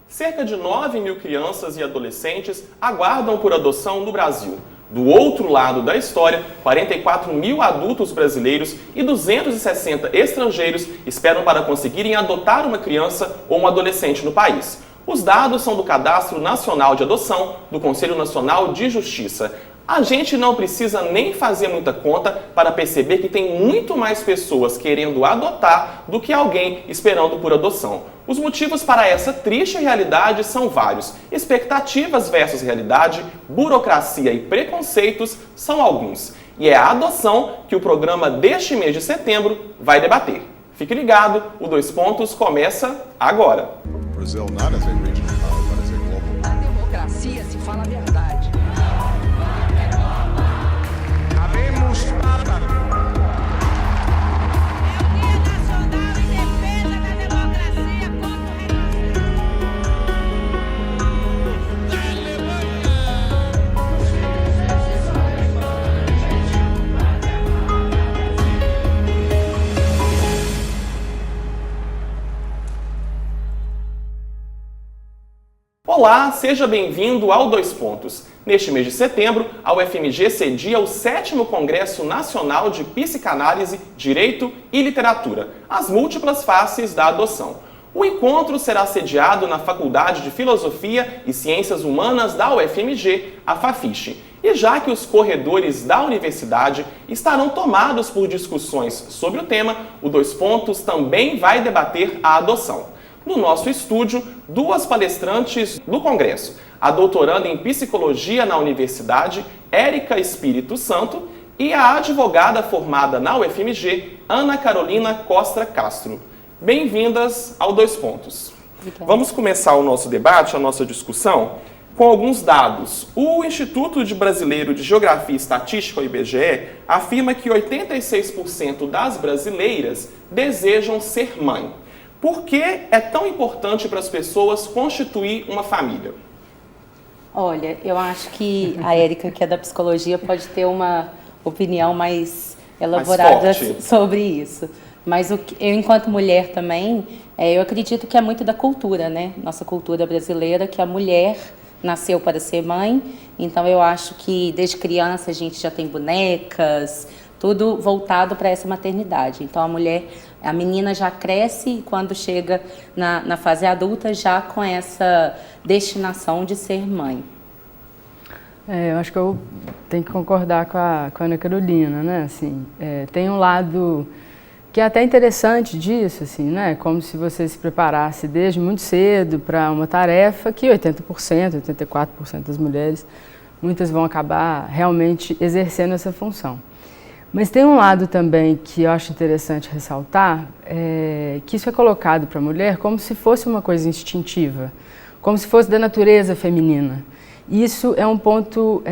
Cerca de 9 mil crianças e adolescentes aguardam por adoção no Brasil. Do outro lado da história, 44 mil adultos brasileiros e 260 estrangeiros esperam para conseguirem adotar uma criança ou um adolescente no país. Os dados são do Cadastro Nacional de Adoção do Conselho Nacional de Justiça. A gente não precisa nem fazer muita conta para perceber que tem muito mais pessoas querendo adotar do que alguém esperando por adoção. Os motivos para essa triste realidade são vários. Expectativas versus realidade, burocracia e preconceitos são alguns. E é a adoção que o programa deste mês de setembro vai debater. Fique ligado, o Dois Pontos começa agora. Brazil not as a regional power, but as a global power. A democracia se fala a verdade. Habemos Papa. Olá, seja bem-vindo ao Dois Pontos. Neste mês de setembro, a UFMG cedia o 7º Congresso Nacional de Psicanálise, Direito e Literatura, as múltiplas faces da adoção. O encontro será sediado na Faculdade de Filosofia e Ciências Humanas da UFMG, a FAFISH. E já que os corredores da universidade estarão tomados por discussões sobre o tema, o Dois Pontos também vai debater a adoção. No nosso estúdio, duas palestrantes do Congresso, a doutoranda em Psicologia na Universidade, Érica Espírito Santo, e a advogada formada na UFMG, Ana Carolina Costa Castro. Bem-vindas ao Dois Pontos. Obrigada. Vamos começar o nosso debate, a nossa discussão, com alguns dados. O Instituto Brasileiro de Geografia e Estatística, o IBGE, afirma que 86% das brasileiras desejam ser mãe. Por que é tão importante para as pessoas constituir uma família? Olha, eu acho que a Érica, que é da psicologia, pode ter uma opinião mais elaborada sobre isso. Mas eu, enquanto mulher também, eu acredito que é muito da cultura, né? Nossa cultura brasileira, que a mulher nasceu para ser mãe. Então eu acho que desde criança a gente já tem bonecas, tudo voltado para essa maternidade. Então a menina já cresce e quando chega na fase adulta já com essa destinação de ser mãe. Eu acho que eu tenho que concordar com a Ana Carolina, né? Assim, tem um lado que é até interessante disso, assim, né? Como se você se preparasse desde muito cedo para uma tarefa que 80%, 84% das mulheres, muitas vão acabar realmente exercendo essa função. Mas tem um lado também que eu acho interessante ressaltar, que isso é colocado para a mulher como se fosse uma coisa instintiva, como se fosse da natureza feminina. Isso é um ponto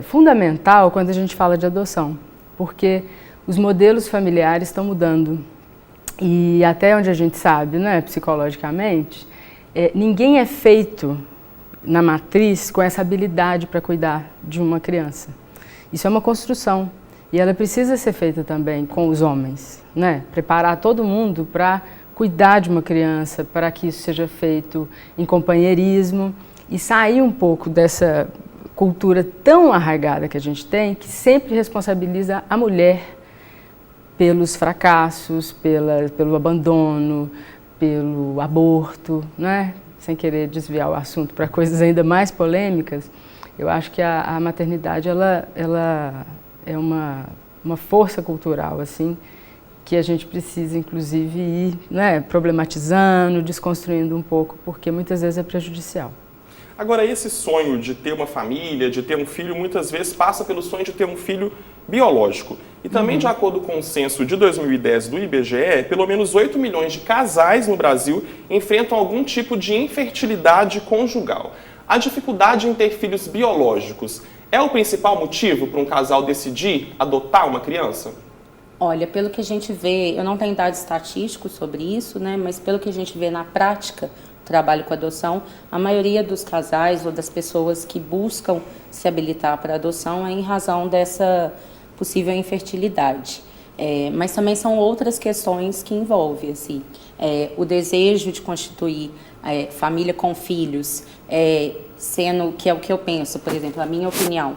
fundamental quando a gente fala de adoção, porque os modelos familiares estão mudando. E até onde a gente sabe, né, psicologicamente, ninguém é feito na matriz com essa habilidade para cuidar de uma criança. Isso é uma construção. E ela precisa ser feita também com os homens, né? Preparar todo mundo para cuidar de uma criança, para que isso seja feito em companheirismo e sair um pouco dessa cultura tão arraigada que a gente tem, que sempre responsabiliza a mulher pelos fracassos, pelo abandono, pelo aborto, né? Sem querer desviar o assunto para coisas ainda mais polêmicas, eu acho que a maternidade ela é uma força cultural, assim, que a gente precisa, inclusive, ir, né, problematizando, desconstruindo um pouco, porque muitas vezes é prejudicial. Agora, esse sonho de ter uma família, de ter um filho, muitas vezes passa pelo sonho de ter um filho biológico. E também, de acordo com o censo de 2010 do IBGE, pelo menos 8 milhões de casais no Brasil enfrentam algum tipo de infertilidade conjugal. A dificuldade em ter filhos biológicos é o principal motivo para um casal decidir adotar uma criança? Olha, pelo que a gente vê, eu não tenho dados estatísticos sobre isso, né? Mas pelo que a gente vê na prática, trabalho com adoção, a maioria dos casais ou das pessoas que buscam se habilitar para adoção é em razão dessa possível infertilidade. Mas também são outras questões que envolvem, assim, o desejo de constituir família com filhos, sendo que é o que eu penso, por exemplo, a minha opinião,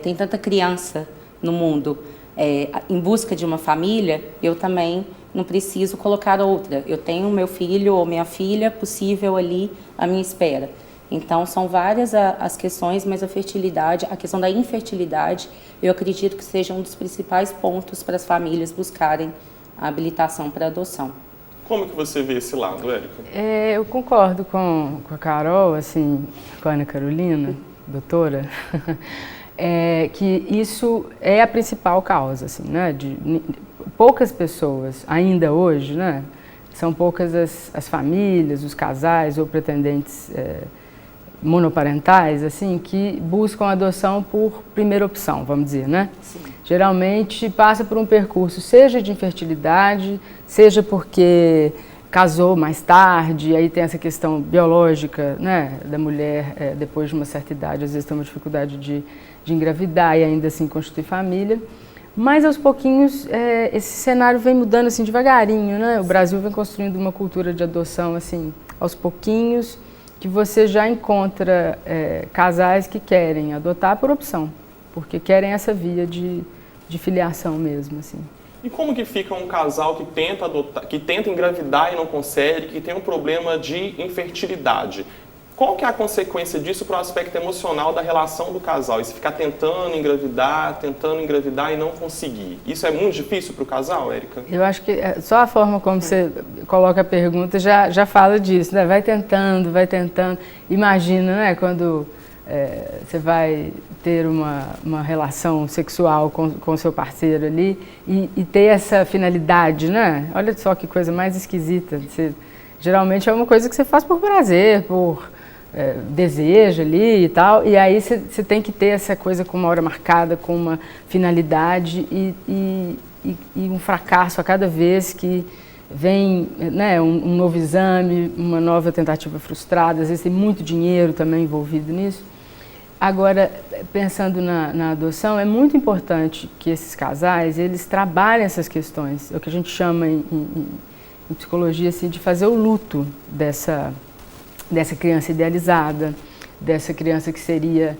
tem tanta criança no mundo em busca de uma família, eu também não preciso colocar outra. Eu tenho meu filho ou minha filha possível ali à minha espera. Então, são várias as questões, mas a questão da infertilidade, eu acredito que seja um dos principais pontos para as famílias buscarem a habilitação para adoção. Como que você vê esse lado, Érica? Eu concordo com a Carol, assim, com a Ana Carolina, doutora, que isso é a principal causa, assim, né? Poucas pessoas, ainda hoje, né? São poucas as famílias, os casais ou pretendentes monoparentais, assim, que buscam adoção por primeira opção, vamos dizer, né? Sim. Geralmente passa por um percurso, seja de infertilidade, seja porque casou mais tarde, aí tem essa questão biológica, né, da mulher, depois de uma certa idade, às vezes tem uma dificuldade de engravidar e ainda assim constituir família. Mas aos pouquinhos esse cenário vem mudando assim devagarinho, né? O Brasil vem construindo uma cultura de adoção assim aos pouquinhos, que você já encontra casais que querem adotar por opção, porque querem essa via de filiação mesmo, assim. E como que fica um casal que tenta adotar, que tenta engravidar e não consegue, que tem um problema de infertilidade? Qual que é a consequência disso para o aspecto emocional da relação do casal? E se ficar tentando engravidar e não conseguir. Isso é muito difícil para o casal, Érica? Eu acho que só a forma como você coloca a pergunta já fala disso, né? Vai tentando. Imagina, né, quando você vai ter uma relação sexual com o seu parceiro ali e ter essa finalidade, né? Olha só que coisa mais esquisita. Geralmente é uma coisa que você faz por prazer, por desejo ali e tal, e aí você tem que ter essa coisa com uma hora marcada, com uma finalidade e um fracasso a cada vez que vem, né, um novo exame, uma nova tentativa frustrada, às vezes tem muito dinheiro também envolvido nisso. Agora, pensando na adoção, é muito importante que esses casais, eles trabalhem essas questões, é o que a gente chama em psicologia assim, de fazer o luto dessa criança idealizada, dessa criança que seria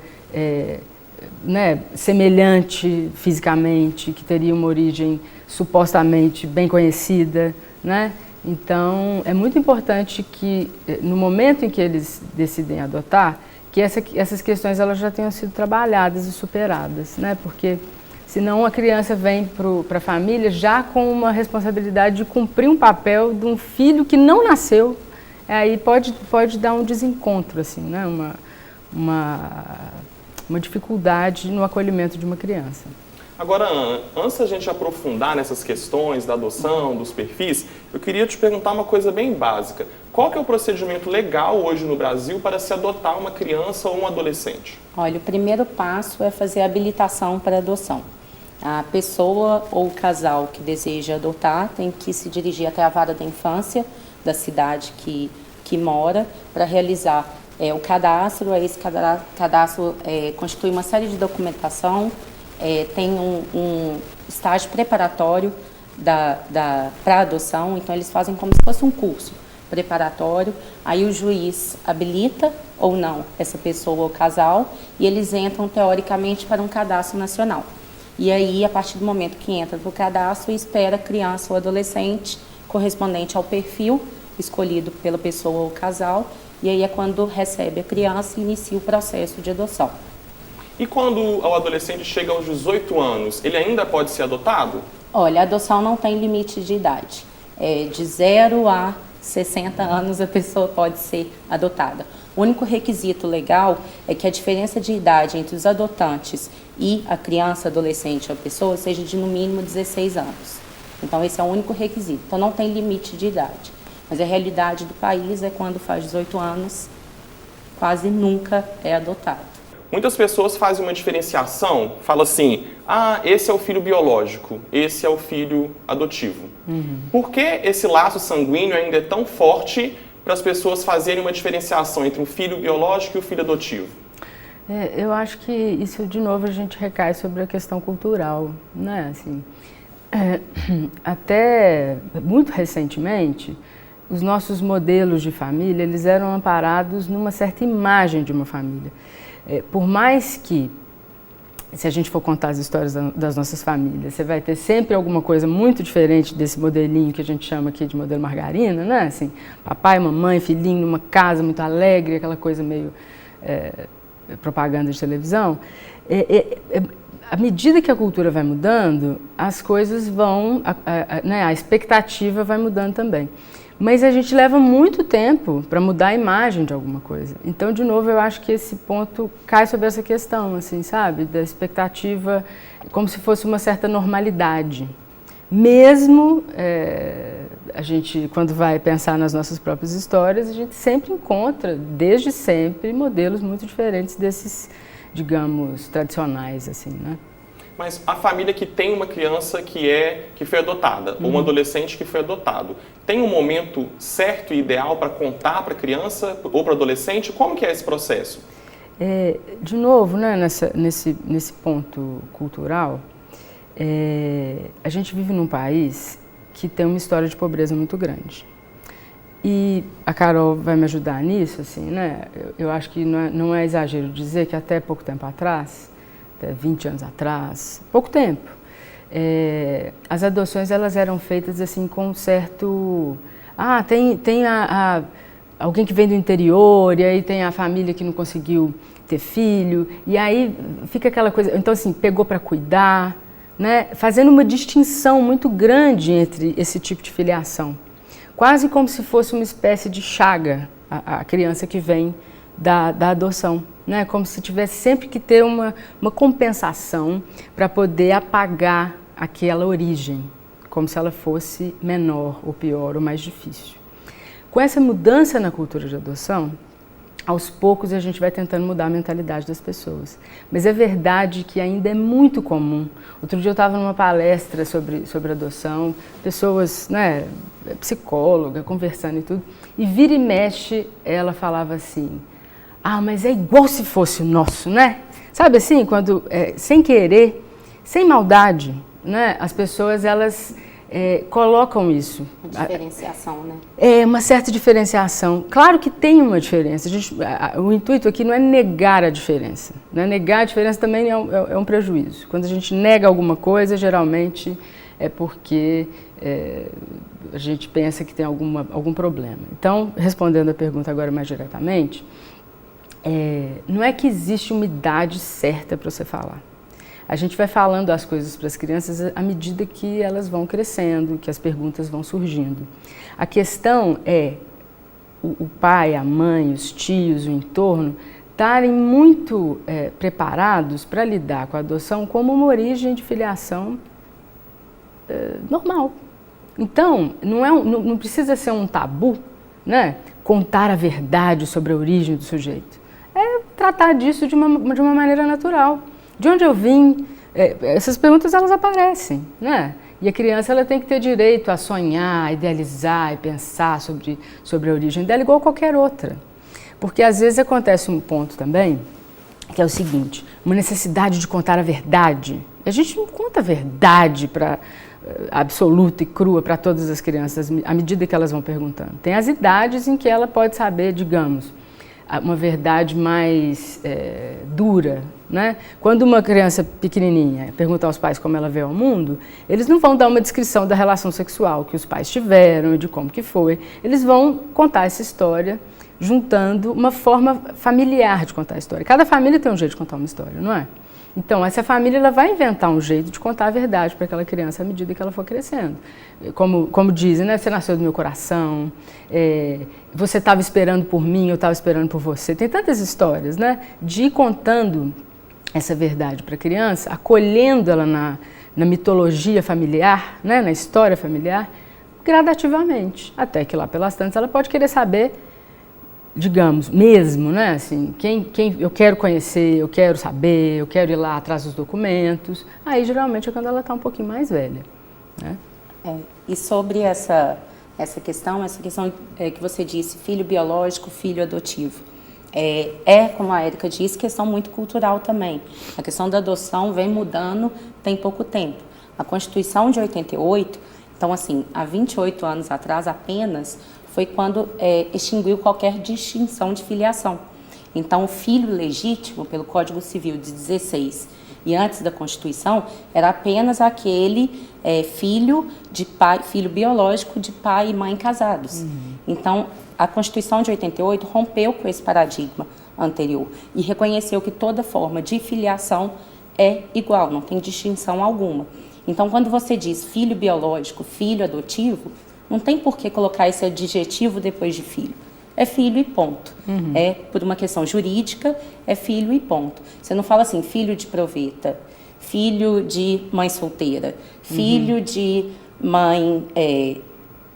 né, semelhante fisicamente, que teria uma origem supostamente bem conhecida, né? Então, é muito importante que, no momento em que eles decidem adotar, que essas questões elas já tenham sido trabalhadas e superadas, né? Porque senão a criança vem para a família já com uma responsabilidade de cumprir um papel de um filho que não nasceu. Aí pode dar um desencontro, assim, né? Uma dificuldade no acolhimento de uma criança. Agora, Ana, antes da gente aprofundar nessas questões da adoção, dos perfis, eu queria te perguntar uma coisa bem básica. Qual que é o procedimento legal hoje no Brasil para se adotar uma criança ou um adolescente? Olha, o primeiro passo é fazer a habilitação para adoção. A pessoa ou o casal que deseja adotar tem que se dirigir até a vara da infância da cidade que mora para realizar o cadastro. Esse cadastro constitui uma série de documentação, tem um estágio preparatório para adoção, então eles fazem como se fosse um curso preparatório, aí o juiz habilita ou não essa pessoa ou casal e eles entram teoricamente para um cadastro nacional. E aí, a partir do momento que entra para o cadastro, espera a criança ou adolescente correspondente ao perfil escolhido pela pessoa ou casal, e aí é quando recebe a criança e inicia o processo de adoção. E quando o adolescente chega aos 18 anos, ele ainda pode ser adotado? Olha, a adoção não tem limite de idade. De 0 a 60 anos a pessoa pode ser adotada. O único requisito legal é que a diferença de idade entre os adotantes e a criança, adolescente ou a pessoa seja de no mínimo 16 anos. Então esse é o único requisito. Então não tem limite de idade. Mas a realidade do país é quando faz 18 anos, quase nunca é adotado. Muitas pessoas fazem uma diferenciação, falam assim, esse é o filho biológico, esse é o filho adotivo. Por que esse laço sanguíneo ainda é tão forte para as pessoas fazerem uma diferenciação entre o filho biológico e o filho adotivo? Eu acho que isso, de novo, a gente recai sobre a questão cultural, né? Assim, até muito recentemente, os nossos modelos de família, eles eram amparados numa certa imagem de uma família. Por mais que, se a gente for contar as histórias das nossas famílias, você vai ter sempre alguma coisa muito diferente desse modelinho que a gente chama aqui de modelo margarina, né? Assim, papai, mamãe, filhinho numa casa muito alegre, aquela coisa meio propaganda de televisão. À medida que a cultura vai mudando, as coisas vão, a expectativa vai mudando também. Mas a gente leva muito tempo para mudar a imagem de alguma coisa. Então, de novo, eu acho que esse ponto cai sobre essa questão, assim, sabe? Da expectativa, como se fosse uma certa normalidade. Mesmo a gente, quando vai pensar nas nossas próprias histórias, a gente sempre encontra, desde sempre, modelos muito diferentes desses, digamos, tradicionais, assim, né? Mas a família que tem uma criança que foi adotada, ou um adolescente que foi adotado, tem um momento certo e ideal para contar para a criança ou para o adolescente? Como que é esse processo? De novo, né, nesse ponto cultural, a gente vive num país que tem uma história de pobreza muito grande. E a Carol vai me ajudar nisso, assim, né? Eu acho que não é exagero dizer que até pouco tempo atrás, até 20 anos atrás, pouco tempo, as adoções elas eram feitas assim com um certo... tem alguém que vem do interior, e aí tem a família que não conseguiu ter filho, e aí fica aquela coisa... Então, assim, pegou para cuidar, né? Fazendo uma distinção muito grande entre esse tipo de filiação. Quase como se fosse uma espécie de chaga, a criança que vem da adoção, né? Como se tivesse sempre que ter uma compensação para poder apagar aquela origem, como se ela fosse menor, ou pior, ou mais difícil. Com essa mudança na cultura de adoção, aos poucos a gente vai tentando mudar a mentalidade das pessoas. Mas é verdade que ainda é muito comum. Outro dia eu estava numa palestra sobre adoção, pessoas, né, psicóloga, conversando e tudo, e vira e mexe, ela falava assim, mas é igual se fosse o nosso, né? Sabe assim, quando, sem querer, sem maldade, né, as pessoas, elas colocam isso. Diferenciação, né? Uma certa diferenciação. Claro que tem uma diferença. O intuito aqui não é negar a diferença. Né? Negar a diferença também é um prejuízo. Quando a gente nega alguma coisa, geralmente é porque a gente pensa que tem algum problema. Então, respondendo a pergunta agora mais diretamente, não é que existe uma idade certa para você falar. A gente vai falando as coisas para as crianças à medida que elas vão crescendo, que as perguntas vão surgindo. A questão é o pai, a mãe, os tios, o entorno, estarem muito preparados para lidar com a adoção como uma origem de filiação normal. Então, não precisa ser um tabu, né? Contar a verdade sobre a origem do sujeito. É tratar disso de uma maneira natural. De onde eu vim? Essas perguntas elas aparecem, né? E a criança ela tem que ter direito a sonhar, idealizar e pensar sobre a origem dela igual qualquer outra. Porque às vezes acontece um ponto também, que é o seguinte, uma necessidade de contar a verdade. A gente não conta a verdade absoluta e crua para todas as crianças à medida que elas vão perguntando. Tem as idades em que ela pode saber, digamos, uma verdade mais dura, né? Quando uma criança pequenininha pergunta aos pais como ela veio ao mundo, eles não vão dar uma descrição da relação sexual que os pais tiveram e de como que foi. Eles vão contar essa história juntando uma forma familiar de contar a história. Cada família tem um jeito de contar uma história, não é? Então, essa família ela vai inventar um jeito de contar a verdade para aquela criança à medida que ela for crescendo. Como dizem, né? Você nasceu do meu coração, você estava esperando por mim, eu estava esperando por você. Tem tantas histórias, né? De ir contando essa verdade para a criança, acolhendo ela na mitologia familiar, né? Na história familiar, gradativamente. Até que lá pelas tantas ela pode querer saber, digamos, mesmo, né, assim, quem eu quero conhecer, eu quero saber, eu quero ir lá atrás dos documentos. Aí, geralmente, é quando ela está um pouquinho mais velha, né? E sobre essa questão que você disse, filho biológico, filho adotivo, como a Érica disse, questão muito cultural também. A questão da adoção vem mudando tem pouco tempo. A Constituição de 88, então, assim, há 28 anos atrás apenas, foi quando extinguiu qualquer distinção de filiação. Então, o filho legítimo, pelo Código Civil de 16 e antes da Constituição, era apenas aquele filho biológico de pai e mãe casados. Então, a Constituição de 88 rompeu com esse paradigma anterior e reconheceu que toda forma de filiação é igual, não tem distinção alguma. Então, quando você diz filho biológico, filho adotivo, não tem por que colocar esse adjetivo depois de filho. É filho e ponto. É por uma questão jurídica, é filho e ponto. Você não fala assim, filho de proveta, filho de mãe solteira, filho de mãe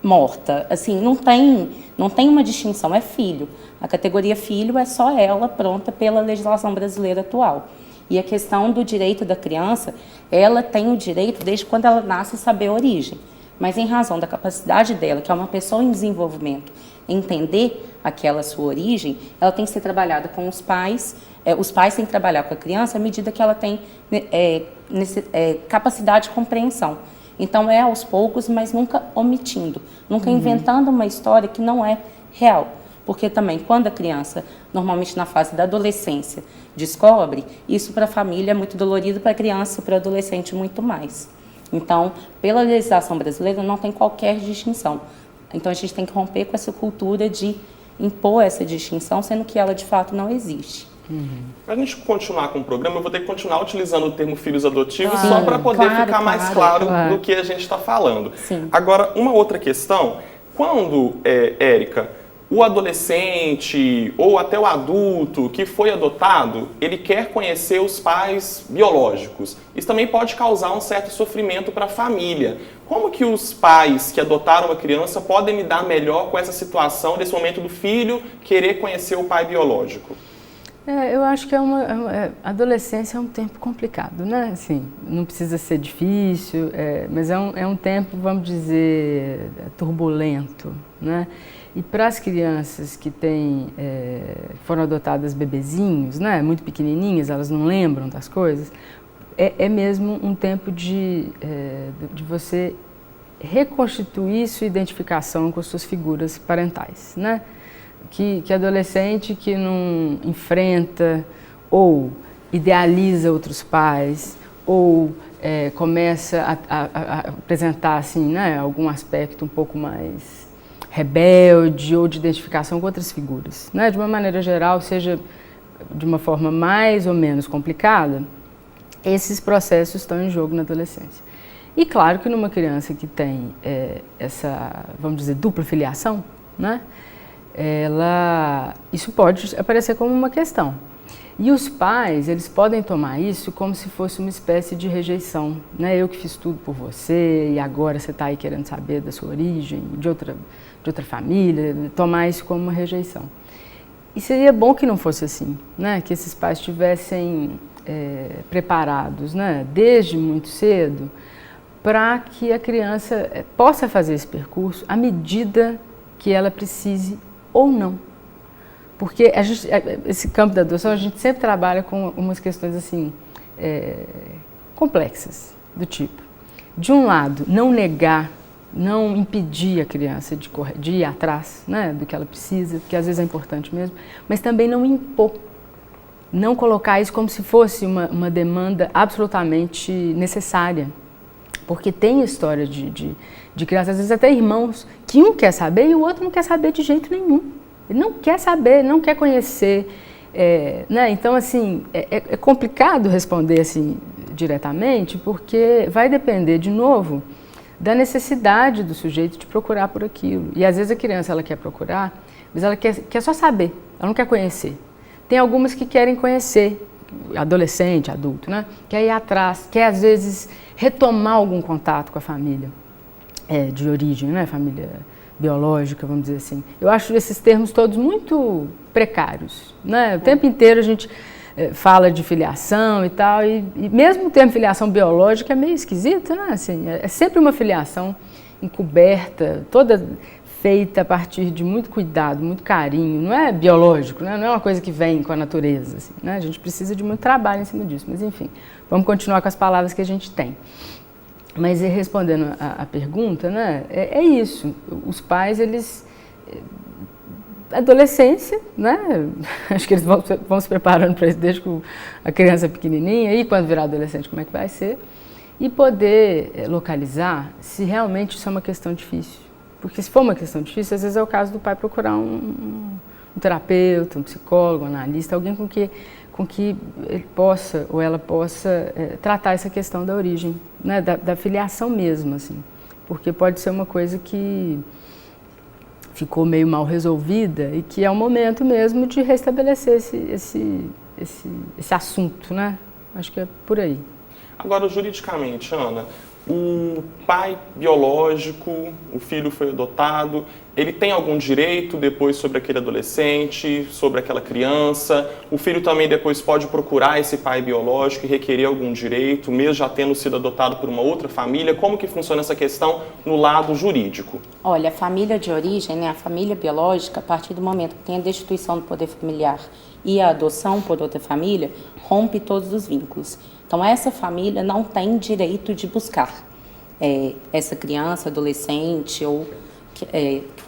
morta. Assim, não tem uma distinção, é filho. A categoria filho é só ela pronta pela legislação brasileira atual. E a questão do direito da criança, ela tem o direito, desde quando ela nasce, saber a origem. Mas em razão da capacidade dela, que é uma pessoa em desenvolvimento, entender aquela sua origem, ela tem que ser trabalhada com os pais têm que trabalhar com a criança à medida que ela tem capacidade de compreensão. Então, é aos poucos, mas nunca omitindo, nunca inventando uma história que não é real. Porque também, quando a criança, normalmente na fase da adolescência, descobre, isso para a família é muito dolorido, para a criança e para o adolescente muito mais. Então, pela legislação brasileira, não tem qualquer distinção. Então, a gente tem que romper com essa cultura de impor essa distinção, sendo que ela, de fato, não existe. Para a gente continuar com o programa, eu vou ter que continuar utilizando o termo filhos adotivos só para poder ficar mais claro do que a gente está falando. Sim. Agora, uma outra questão, quando, Érica, o adolescente ou até o adulto que foi adotado, ele quer conhecer os pais biológicos. Isso também pode causar um certo sofrimento para a família. Como que os pais que adotaram a criança podem lidar melhor com essa situação, desse momento do filho querer conhecer o pai biológico? Eu acho que a adolescência é um tempo complicado, né? Assim, não precisa ser difícil, mas é um tempo, vamos dizer, turbulento, né? E para as crianças que foram adotadas bebezinhos, né, muito pequenininhas, elas não lembram das coisas, é mesmo um tempo de você reconstituir sua identificação com as suas figuras parentais, né? Que adolescente que não enfrenta ou idealiza outros pais ou começa a apresentar assim, né, algum aspecto um pouco mais rebelde ou de identificação com outras figuras, né? De uma maneira geral, seja de uma forma mais ou menos complicada, esses processos estão em jogo na adolescência. E claro que numa criança que tem essa, vamos dizer, dupla filiação, né? Isso pode aparecer como uma questão. E os pais, eles podem tomar isso como se fosse uma espécie de rejeição, né? Eu que fiz tudo por você e agora você está aí querendo saber da sua origem, de outra família, tomar isso como uma rejeição. E seria bom que não fosse assim, né? Que esses pais estivessem preparados, né? Desde muito cedo, para que a criança possa fazer esse percurso à medida que ela precise ou não. Porque esse campo da adoção, a gente sempre trabalha com umas questões assim, complexas, do tipo, de um lado, não negar, não impedir a criança de ir atrás, né, do que ela precisa, que às vezes é importante mesmo, mas também não impor, não colocar isso como se fosse uma demanda absolutamente necessária. Porque tem história de crianças, às vezes até irmãos, que um quer saber e o outro não quer saber de jeito nenhum. Ele não quer saber, não quer conhecer. Né? Então, assim, é complicado responder assim diretamente, porque vai depender, de novo, da necessidade do sujeito de procurar por aquilo. E às vezes a criança ela quer procurar, mas ela quer só saber, ela não quer conhecer. Tem algumas que querem conhecer, adolescente, adulto, né? Quer ir atrás, quer às vezes retomar algum contato com a família de origem, né? Família biológica, vamos dizer assim. Eu acho esses termos todos muito precários, né? O tempo inteiro a gente fala de filiação e tal, e mesmo o termo filiação biológica é meio esquisito, né? Assim, é sempre uma filiação encoberta, toda feita a partir de muito cuidado, muito carinho, não é biológico, né? Não é uma coisa que vem com a natureza, assim, né? A gente precisa de muito trabalho em cima disso, mas enfim, vamos continuar com as palavras que a gente tem. Mas respondendo a pergunta, né, é isso, os pais, eles adolescência, né? Acho que eles vão se preparando para isso desde que a criança é pequenininha, e quando virar adolescente, como é que vai ser? E poder localizar se realmente isso é uma questão difícil. Porque se for uma questão difícil, às vezes é o caso do pai procurar um terapeuta, um psicólogo, um analista, alguém com que ele possa ou ela possa tratar essa questão da origem, né? Da filiação mesmo, assim. Porque pode ser uma coisa que ficou meio mal resolvida e que é o momento mesmo de restabelecer esse assunto, né? Acho que é por aí. Agora, juridicamente, Ana, o pai biológico, o filho foi adotado, ele tem algum direito depois sobre aquele adolescente, sobre aquela criança? O filho também depois pode procurar esse pai biológico e requerer algum direito, mesmo já tendo sido adotado por uma outra família? Como que funciona essa questão no lado jurídico? Olha, a família de origem, né, a família biológica, a partir do momento que tem a destituição do poder familiar e a adoção por outra família, rompe todos os vínculos. Então, essa família não tem direito de buscar essa criança, adolescente ou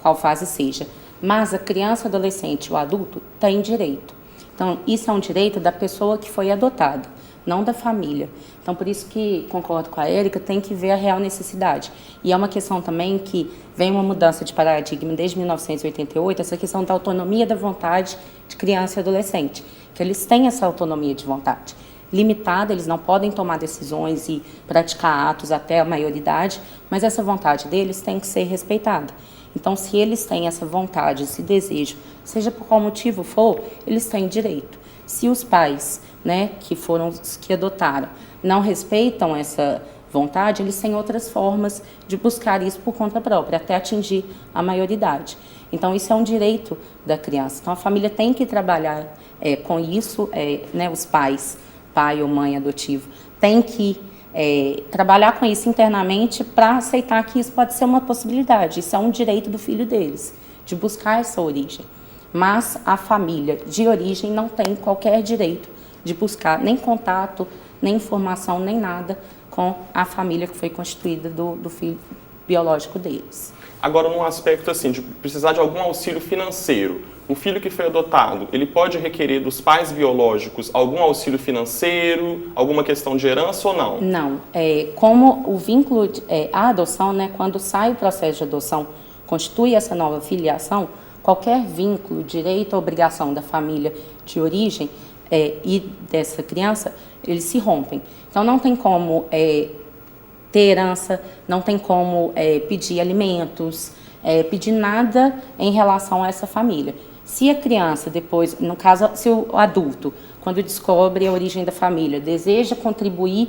qual fase seja. Mas a criança, adolescente ou adulto tem direito. Então, isso é um direito da pessoa que foi adotada, não da família. Então, por isso que concordo com a Érica, tem que ver a real necessidade. E é uma questão também que vem uma mudança de paradigma desde 1988, essa questão da autonomia da vontade de criança e adolescente, que eles têm essa autonomia de vontade limitada, eles não podem tomar decisões e praticar atos até a maioridade, mas essa vontade deles tem que ser respeitada. Então, se eles têm essa vontade, esse desejo, seja por qual motivo for, eles têm direito. Se os pais, né, que foram os que adotaram, não respeitam essa vontade, eles têm outras formas de buscar isso por conta própria, até atingir a maioridade. Então, isso é um direito da criança. Então, a família tem que trabalhar com isso, né, os pais, pai ou mãe adotivo, tem que trabalhar com isso internamente para aceitar que isso pode ser uma possibilidade. Isso é um direito do filho deles, de buscar essa origem. Mas a família de origem não tem qualquer direito de buscar nem contato, nem informação, nem nada com a família que foi constituída do filho biológico deles. Agora, num aspecto assim, de precisar de algum auxílio financeiro, o filho que foi adotado, ele pode requerer dos pais biológicos algum auxílio financeiro, alguma questão de herança ou não? Não. Como o vínculo, a adoção, né, quando sai o processo de adoção, constitui essa nova filiação, qualquer vínculo, direito ou obrigação da família de origem e dessa criança, eles se rompem. Então, não tem como ter herança, não tem como pedir alimentos, pedir nada em relação a essa família. Se a criança depois, no caso, se o adulto, quando descobre a origem da família, deseja contribuir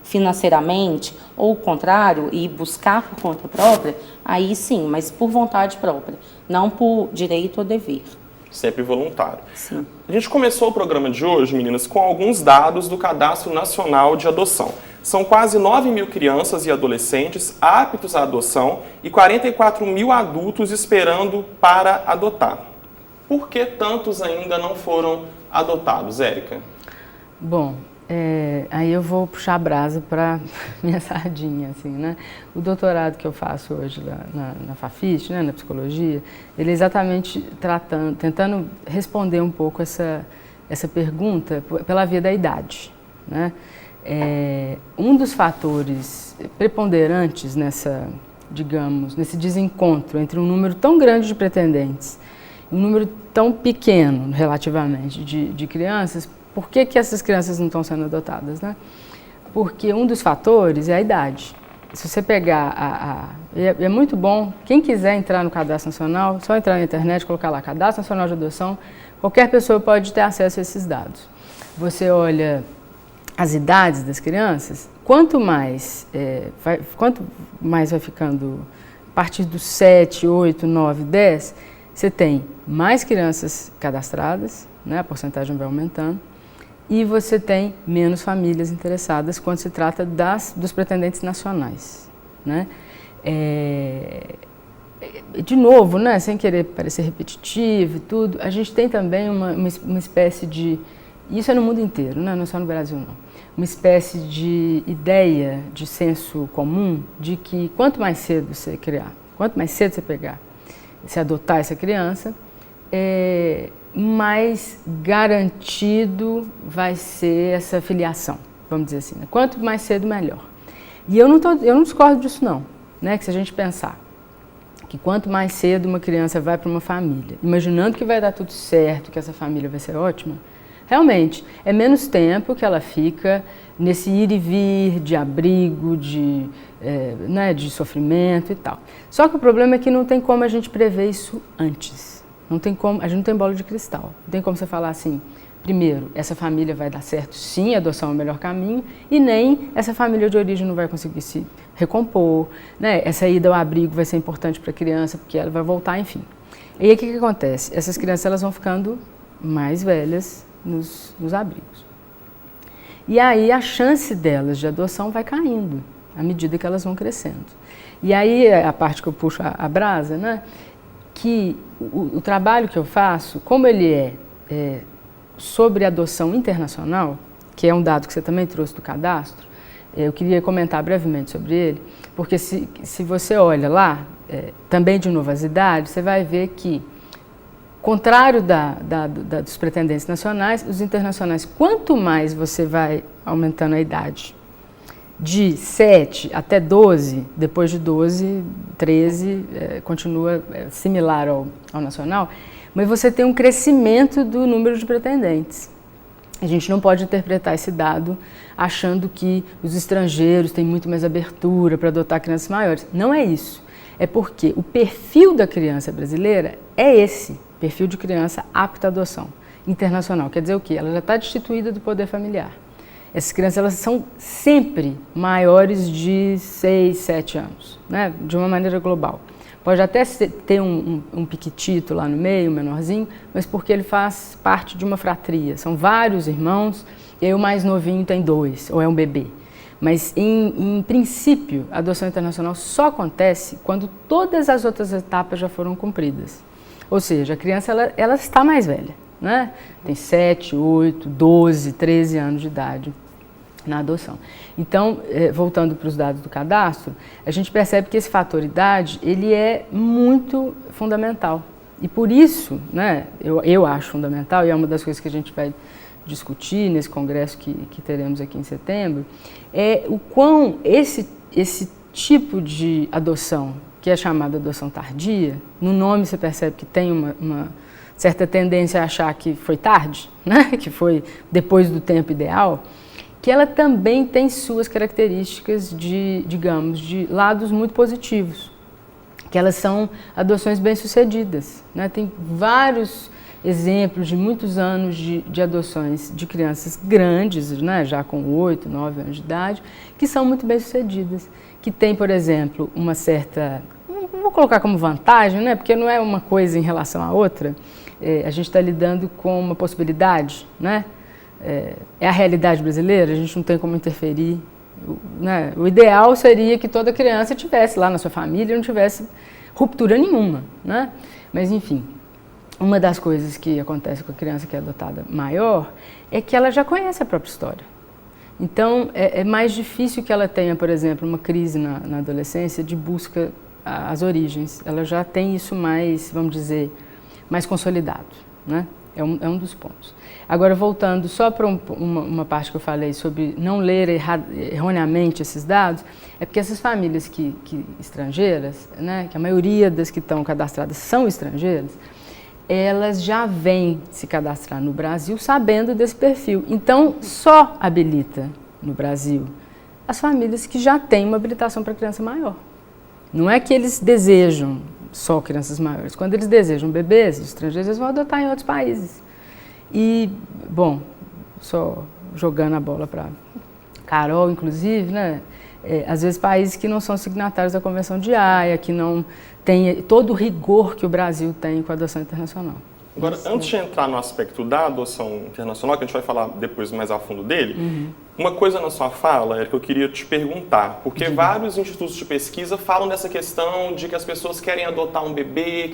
financeiramente, ou o contrário, e buscar por conta própria, aí sim, mas por vontade própria, não por direito ou dever. Sempre voluntário. Sim. A gente começou o programa de hoje, meninas, com alguns dados do Cadastro Nacional de Adoção. São quase 9 mil crianças e adolescentes aptos à adoção e 44 mil adultos esperando para adotar. Por que tantos ainda não foram adotados, Érica? Bom, aí eu vou puxar a brasa para minha sardinha, assim, né? O doutorado que eu faço hoje na Fafist, né, na psicologia, ele é exatamente tentando responder um pouco essa pergunta pela via da idade, né? Um dos fatores preponderantes nesse desencontro entre um número tão grande de pretendentes e um número tão pequeno, relativamente, de crianças. Por que essas crianças não estão sendo adotadas, né? Porque um dos fatores é a idade. Se você pegar é muito bom, quem quiser entrar no Cadastro Nacional, só entrar na internet, colocar lá Cadastro Nacional de Adoção, qualquer pessoa pode ter acesso a esses dados. Você olha as idades das crianças, quanto mais vai ficando, a partir dos 7, 8, 9, 10, você tem mais crianças cadastradas, né, a porcentagem vai aumentando, e você tem menos famílias interessadas quando se trata dos pretendentes nacionais, né? De novo, né, sem querer parecer repetitivo e tudo, a gente tem também uma espécie de, isso é no mundo inteiro, né, não é só no Brasil não, uma espécie de ideia, de senso comum, de que quanto mais cedo você criar, quanto mais cedo você pegar se adotar essa criança, mais garantido vai ser essa filiação, vamos dizer assim. Né? Quanto mais cedo, melhor. E eu não discordo disso não, né? Que se a gente pensar que quanto mais cedo uma criança vai para uma família, imaginando que vai dar tudo certo, que essa família vai ser ótima, realmente é menos tempo que ela fica nesse ir e vir de abrigo, de sofrimento e tal. Só que o problema é que não tem como a gente prever isso antes. Não tem como, a gente não tem bola de cristal. Não tem como você falar assim, primeiro, essa família vai dar certo, sim, a adoção é o melhor caminho, e nem essa família de origem não vai conseguir se recompor, né? Essa ida ao abrigo vai ser importante para a criança, porque ela vai voltar, enfim. E aí o que acontece? Essas crianças elas vão ficando mais velhas nos abrigos. E aí a chance delas de adoção vai caindo, à medida que elas vão crescendo. E aí a parte que eu puxo a brasa, né? Que o trabalho que eu faço, como ele é sobre adoção internacional, que é um dado que você também trouxe do cadastro, eu queria comentar brevemente sobre ele, porque se você olha lá, também de novo as idades, você vai ver que, contrário dos pretendentes nacionais, os internacionais, quanto mais você vai aumentando a idade, de 7 até 12, depois de 12, 13, continua similar ao nacional, mas você tem um crescimento do número de pretendentes. A gente não pode interpretar esse dado achando que os estrangeiros têm muito mais abertura para adotar crianças maiores. Não é isso. É porque o perfil da criança brasileira é esse, perfil de criança apta à adoção internacional. Quer dizer o quê? Ela já está destituída do poder familiar. Essas crianças elas são sempre maiores de 6, 7 anos, né? De uma maneira global. Pode até ter um piquitito lá no meio, um menorzinho, mas porque ele faz parte de uma fratria. São vários irmãos, e aí o mais novinho tem 2, ou é um bebê. Mas, em princípio, a adoção internacional só acontece quando todas as outras etapas já foram cumpridas. Ou seja, a criança ela está mais velha, né? Tem 7, 8, 12, 13 anos de idade na adoção. Então, voltando para os dados do cadastro, a gente percebe que esse fator idade, ele é muito fundamental. E por isso, né, eu acho fundamental, e é uma das coisas que a gente vai discutir nesse congresso que teremos aqui em setembro, é o quão esse tipo de adoção, que é chamada adoção tardia, no nome você percebe que tem uma certa tendência a achar que foi tarde, né, que foi depois do tempo ideal, que ela também tem suas características de lados muito positivos, que elas são adoções bem-sucedidas, né? Tem vários exemplos de muitos anos de adoções de crianças grandes, né? Já com 8, 9 anos de idade, que são muito bem-sucedidas, que tem, por exemplo, uma certa, vou colocar como vantagem, né? Porque não é uma coisa em relação à outra, a gente está lidando com uma possibilidade, né? É a realidade brasileira, a gente não tem como interferir, né? O ideal seria que toda criança estivesse lá na sua família e não tivesse ruptura nenhuma, né? Mas enfim, uma das coisas que acontece com a criança que é adotada maior é que ela já conhece a própria história. Então é mais difícil que ela tenha, por exemplo, uma crise na adolescência de busca às origens. Ela já tem isso mais, vamos dizer, mais consolidado, né? É um dos pontos. Agora, voltando só para uma parte que eu falei sobre não ler erroneamente esses dados, é porque essas famílias estrangeiras, né, que a maioria das que estão cadastradas são estrangeiras, elas já vêm se cadastrar no Brasil sabendo desse perfil. Então, só habilita no Brasil as famílias que já têm uma habilitação para criança maior. Não é que eles desejam só crianças maiores. Quando eles desejam bebês estrangeiros, eles vão adotar em outros países. E, bom, só jogando a bola para Carol, inclusive, né? Às vezes países que não são signatários da Convenção de Haia, que não têm todo o rigor que o Brasil tem com a adoção internacional. Agora, antes de entrar no aspecto da adoção internacional, que a gente vai falar depois mais a fundo dele, uma coisa na sua fala, que eu queria te perguntar, porque vários institutos de pesquisa falam dessa questão de que as pessoas querem adotar um bebê,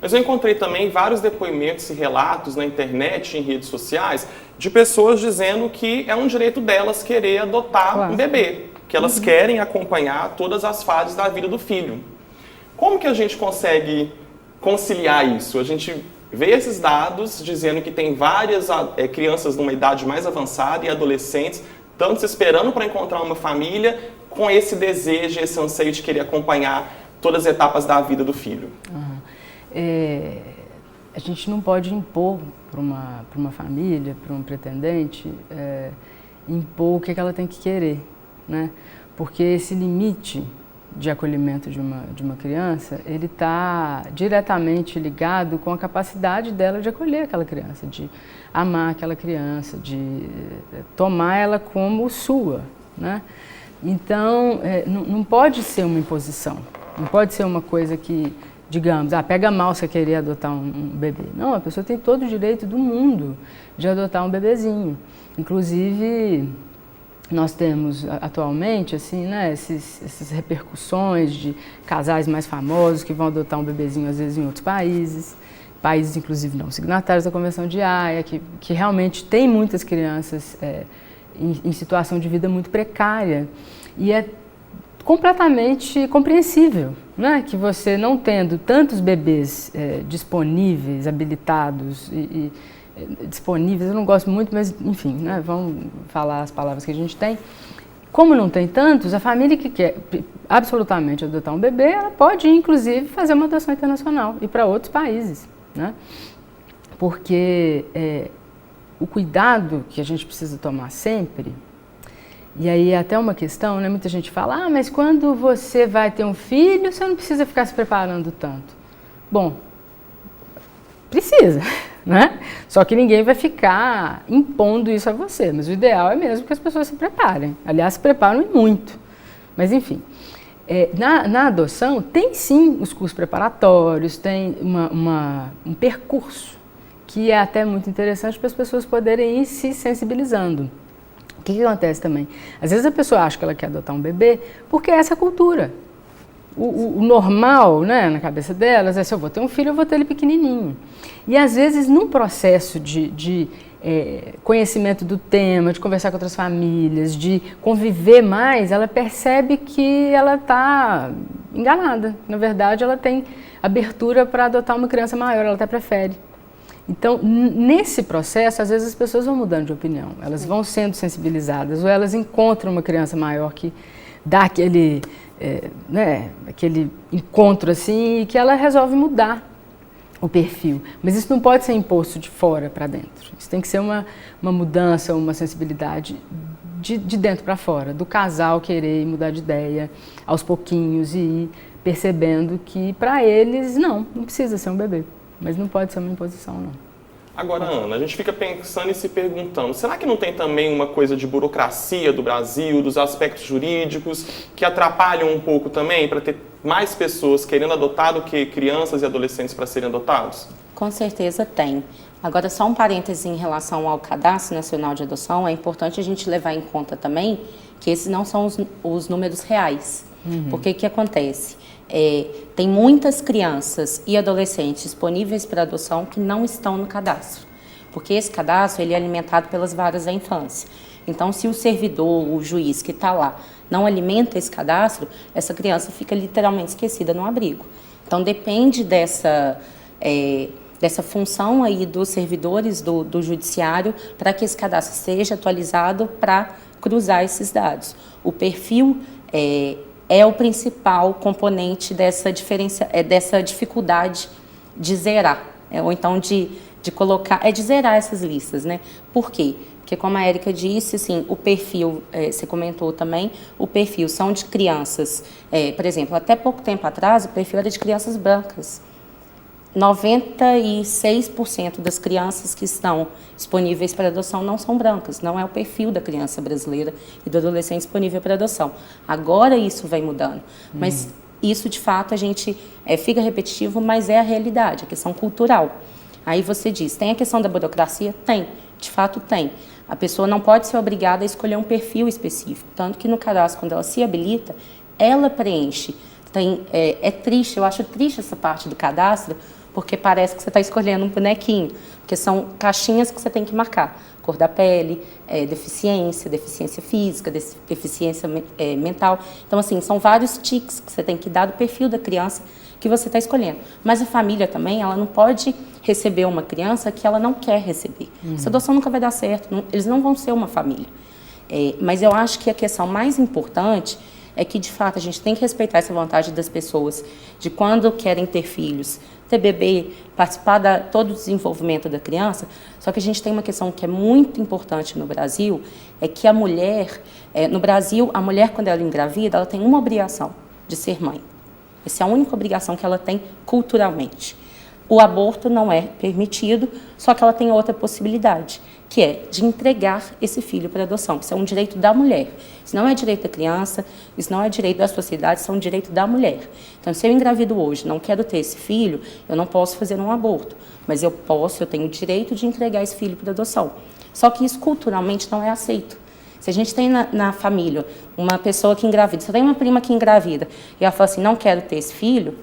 Mas eu encontrei também vários depoimentos e relatos na internet, em redes sociais, de pessoas dizendo que é um direito delas querer adotar um bebê, que elas querem acompanhar todas as fases da vida do filho. Como que a gente consegue conciliar isso? A gente vê esses dados dizendo que tem várias crianças numa idade mais avançada e adolescentes, tanto esperando para encontrar uma família, com esse desejo, esse anseio de querer acompanhar todas as etapas da vida do filho. A gente não pode impor para uma família, para um pretendente, impor o que ela tem que querer, né? Porque esse limite de acolhimento de uma criança, ele está diretamente ligado com a capacidade dela de acolher aquela criança, de amar aquela criança, de tomar ela como sua, né? Então, não pode ser uma imposição, não pode ser uma coisa que, digamos, pega mal você querer adotar um bebê. Não, a pessoa tem todo o direito do mundo de adotar um bebezinho. Inclusive, nós temos atualmente, assim, né, essas repercussões de casais mais famosos que vão adotar um bebezinho, às vezes, em outros países, inclusive não signatários da Convenção de Haia, que realmente tem muitas crianças em situação de vida muito precária. E é completamente compreensível, né, que você, não tendo tantos bebês disponíveis, habilitados disponíveis, eu não gosto muito, mas enfim, né, vamos falar as palavras que a gente tem. Como não tem tantos, a família que quer absolutamente adotar um bebê, ela pode, inclusive, fazer uma adoção internacional e para outros países, né? Porque o cuidado que a gente precisa tomar sempre, e aí é até uma questão, né? Muita gente fala, mas quando você vai ter um filho, você não precisa ficar se preparando tanto. Bom, precisa, né? Só que ninguém vai ficar impondo isso a você, mas o ideal é mesmo que as pessoas se preparem. Aliás, se preparam e muito. Mas, enfim, na adoção tem sim os cursos preparatórios, tem um percurso que é até muito interessante para as pessoas poderem ir se sensibilizando. O que acontece também? Às vezes a pessoa acha que ela quer adotar um bebê porque é essa cultura. O normal, né, na cabeça delas é: se eu vou ter um filho, eu vou ter ele pequenininho. E às vezes, num processo de conhecimento do tema, de conversar com outras famílias, de conviver mais, ela percebe que ela está enganada. Na verdade, ela tem abertura para adotar uma criança maior, ela até prefere. Então, nesse processo, às vezes as pessoas vão mudando de opinião, elas vão sendo sensibilizadas, ou elas encontram uma criança maior que dá aquele encontro assim, e que ela resolve mudar o perfil. Mas isso não pode ser imposto de fora para dentro. Isso tem que ser uma mudança, uma sensibilidade de dentro para fora, do casal querer mudar de ideia aos pouquinhos e ir percebendo que para eles não precisa ser um bebê, mas não pode ser uma imposição, não. Agora, Ana, a gente fica pensando e se perguntando, será que não tem também uma coisa de burocracia do Brasil, dos aspectos jurídicos, que atrapalham um pouco também para ter mais pessoas querendo adotar do que crianças e adolescentes para serem adotados? Com certeza tem. Agora, só um parêntese em relação ao Cadastro Nacional de Adoção, é importante a gente levar em conta também que esses não são os números reais. Porque o que acontece? Tem muitas crianças e adolescentes disponíveis para adoção que não estão no cadastro, porque esse cadastro ele é alimentado pelas varas da infância. Então, se o servidor, o juiz que está lá, não alimenta esse cadastro, essa criança fica literalmente esquecida no abrigo. Então, depende dessa função aí dos servidores do judiciário para que esse cadastro seja atualizado para cruzar esses dados. O perfil é o principal componente dessa dificuldade de zerar, ou então de colocar, de zerar essas listas, né? Por quê? Porque, como a Érica disse, assim, o perfil, você comentou também, o perfil são de crianças, por exemplo, até pouco tempo atrás, o perfil era de crianças brancas. 96% das crianças que estão disponíveis para adoção não são brancas, não é o perfil da criança brasileira e do adolescente disponível para adoção. Agora isso vem mudando, mas isso de fato a gente fica repetitivo, mas é a realidade, a questão cultural. Aí você diz, tem a questão da burocracia? Tem, de fato tem. A pessoa não pode ser obrigada a escolher um perfil específico, tanto que no cadastro, quando ela se habilita, ela preenche. É triste, eu acho triste essa parte do cadastro, porque parece que você está escolhendo um bonequinho, porque são caixinhas que você tem que marcar. Cor da pele, deficiência física, deficiência mental. Então, assim, são vários tiques que você tem que dar do perfil da criança que você está escolhendo. Mas a família também, ela não pode receber uma criança que ela não quer receber. Essa adoção nunca vai dar certo, eles não vão ser uma família. Mas eu acho que a questão mais importante é que, de fato, a gente tem que respeitar essa vontade das pessoas de quando querem ter filhos, ter bebê, participar de todo o desenvolvimento da criança. Só que a gente tem uma questão que é muito importante no Brasil, é que a mulher, no Brasil, a mulher, quando ela engravida, ela tem uma obrigação de ser mãe. Essa é a única obrigação que ela tem culturalmente. O aborto não é permitido, só que ela tem outra possibilidade, que é de entregar esse filho para adoção. Isso é um direito da mulher. Isso não é direito da criança, isso não é direito da sociedade, isso é um direito da mulher. Então, se eu engravido hoje, não quero ter esse filho, eu não posso fazer um aborto, mas eu tenho o direito de entregar esse filho para adoção. Só que isso culturalmente não é aceito. Se a gente tem na família uma pessoa que engravida, se eu tenho uma prima que engravida e ela fala assim, não quero ter esse filho,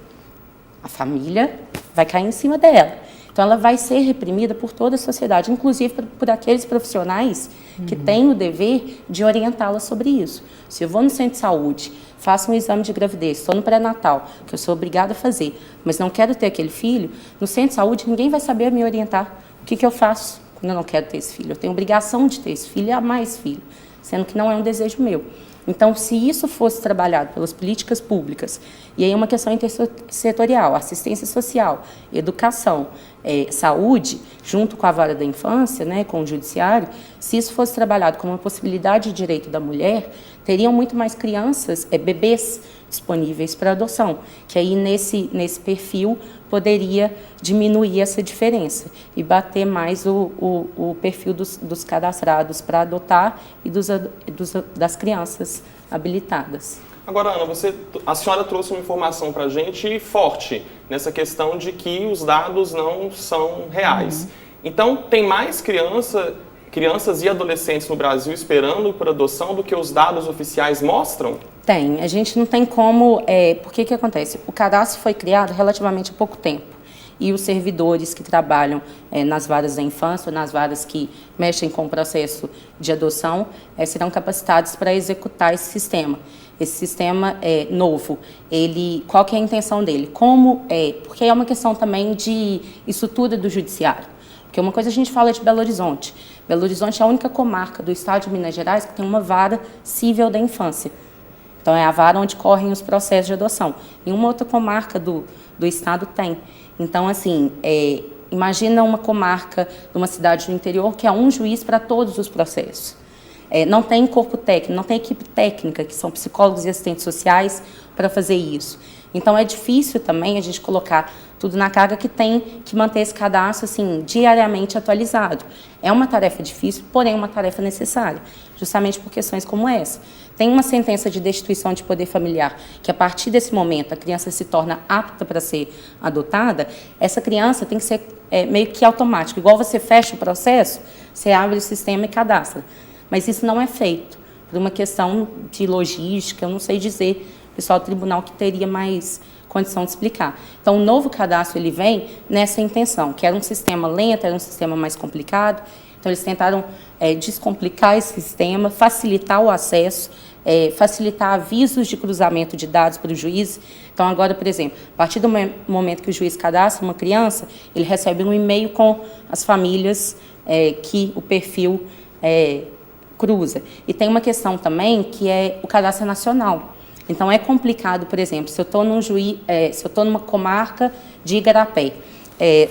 a família vai cair em cima dela. Então, ela vai ser reprimida por toda a sociedade, inclusive por aqueles profissionais que têm o dever de orientá-la sobre isso. Se eu vou no centro de saúde, faço um exame de gravidez, estou no pré-natal, que eu sou obrigada a fazer, mas não quero ter aquele filho, no centro de saúde ninguém vai saber me orientar. O que eu faço quando eu não quero ter esse filho? Eu tenho obrigação de ter esse filho e amar esse filho, sendo que não é um desejo meu. Então, se isso fosse trabalhado pelas políticas públicas, e aí é uma questão intersetorial, assistência social, educação, saúde, junto com a vara da infância, né, com o judiciário, se isso fosse trabalhado como uma possibilidade de direito da mulher, teriam muito mais crianças, bebês disponíveis para adoção, que aí nesse perfil poderia diminuir essa diferença e bater mais o perfil dos cadastrados para adotar e das crianças habilitadas. Agora, Ana, a senhora trouxe uma informação para a gente forte nessa questão de que os dados não são reais. Então, tem mais crianças e adolescentes no Brasil esperando por adoção do que os dados oficiais mostram? Tem. A gente não tem como... Por que acontece? O cadastro foi criado relativamente há pouco tempo. E os servidores que trabalham nas varas da infância, nas varas que mexem com o processo de adoção, serão capacitados para executar esse sistema. Esse sistema novo, qual que é a intenção dele? Porque é uma questão também de estrutura do judiciário. Porque uma coisa a gente fala de Belo Horizonte. Belo Horizonte é a única comarca do estado de Minas Gerais que tem uma vara civil da infância. Então, é a vara onde correm os processos de adoção. Em uma outra comarca do estado tem. Então, assim, imagina uma comarca de uma cidade do interior que é um juiz para todos os processos. Não tem corpo técnico, não tem equipe técnica, que são psicólogos e assistentes sociais, para fazer isso. Então, é difícil também a gente colocar tudo na carga que tem que manter esse cadastro assim, diariamente atualizado. É uma tarefa difícil, porém uma tarefa necessária, justamente por questões como essa. Tem uma sentença de destituição de poder familiar, que a partir desse momento a criança se torna apta para ser adotada, essa criança tem que ser meio que automático. Igual você fecha o processo, você abre o sistema e cadastra. Mas isso não é feito, por uma questão de logística, eu não sei dizer, o pessoal do tribunal que teria mais condição de explicar. Então, o novo cadastro ele vem nessa intenção, que era um sistema lento, era um sistema mais complicado. Então, eles tentaram descomplicar esse sistema, facilitar o acesso, facilitar avisos de cruzamento de dados para o juiz. Então, agora, por exemplo, a partir do momento que o juiz cadastra uma criança, ele recebe um e-mail com as famílias que o perfil cruza. E tem uma questão também que é o cadastro nacional. Então, é complicado, por exemplo, se eu estou numa comarca de Igarapé,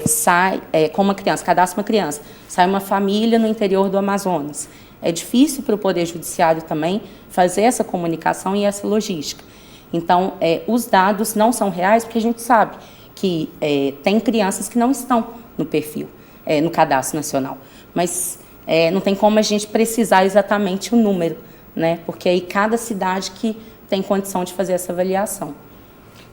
sai com uma criança, cadastra uma criança, sai uma família no interior do Amazonas. É difícil para o Poder Judiciário também fazer essa comunicação e essa logística. Então, os dados não são reais porque a gente sabe que tem crianças que não estão no perfil, no cadastro nacional. Mas não tem como a gente precisar exatamente o número, né? Porque aí cada cidade que tem condição de fazer essa avaliação.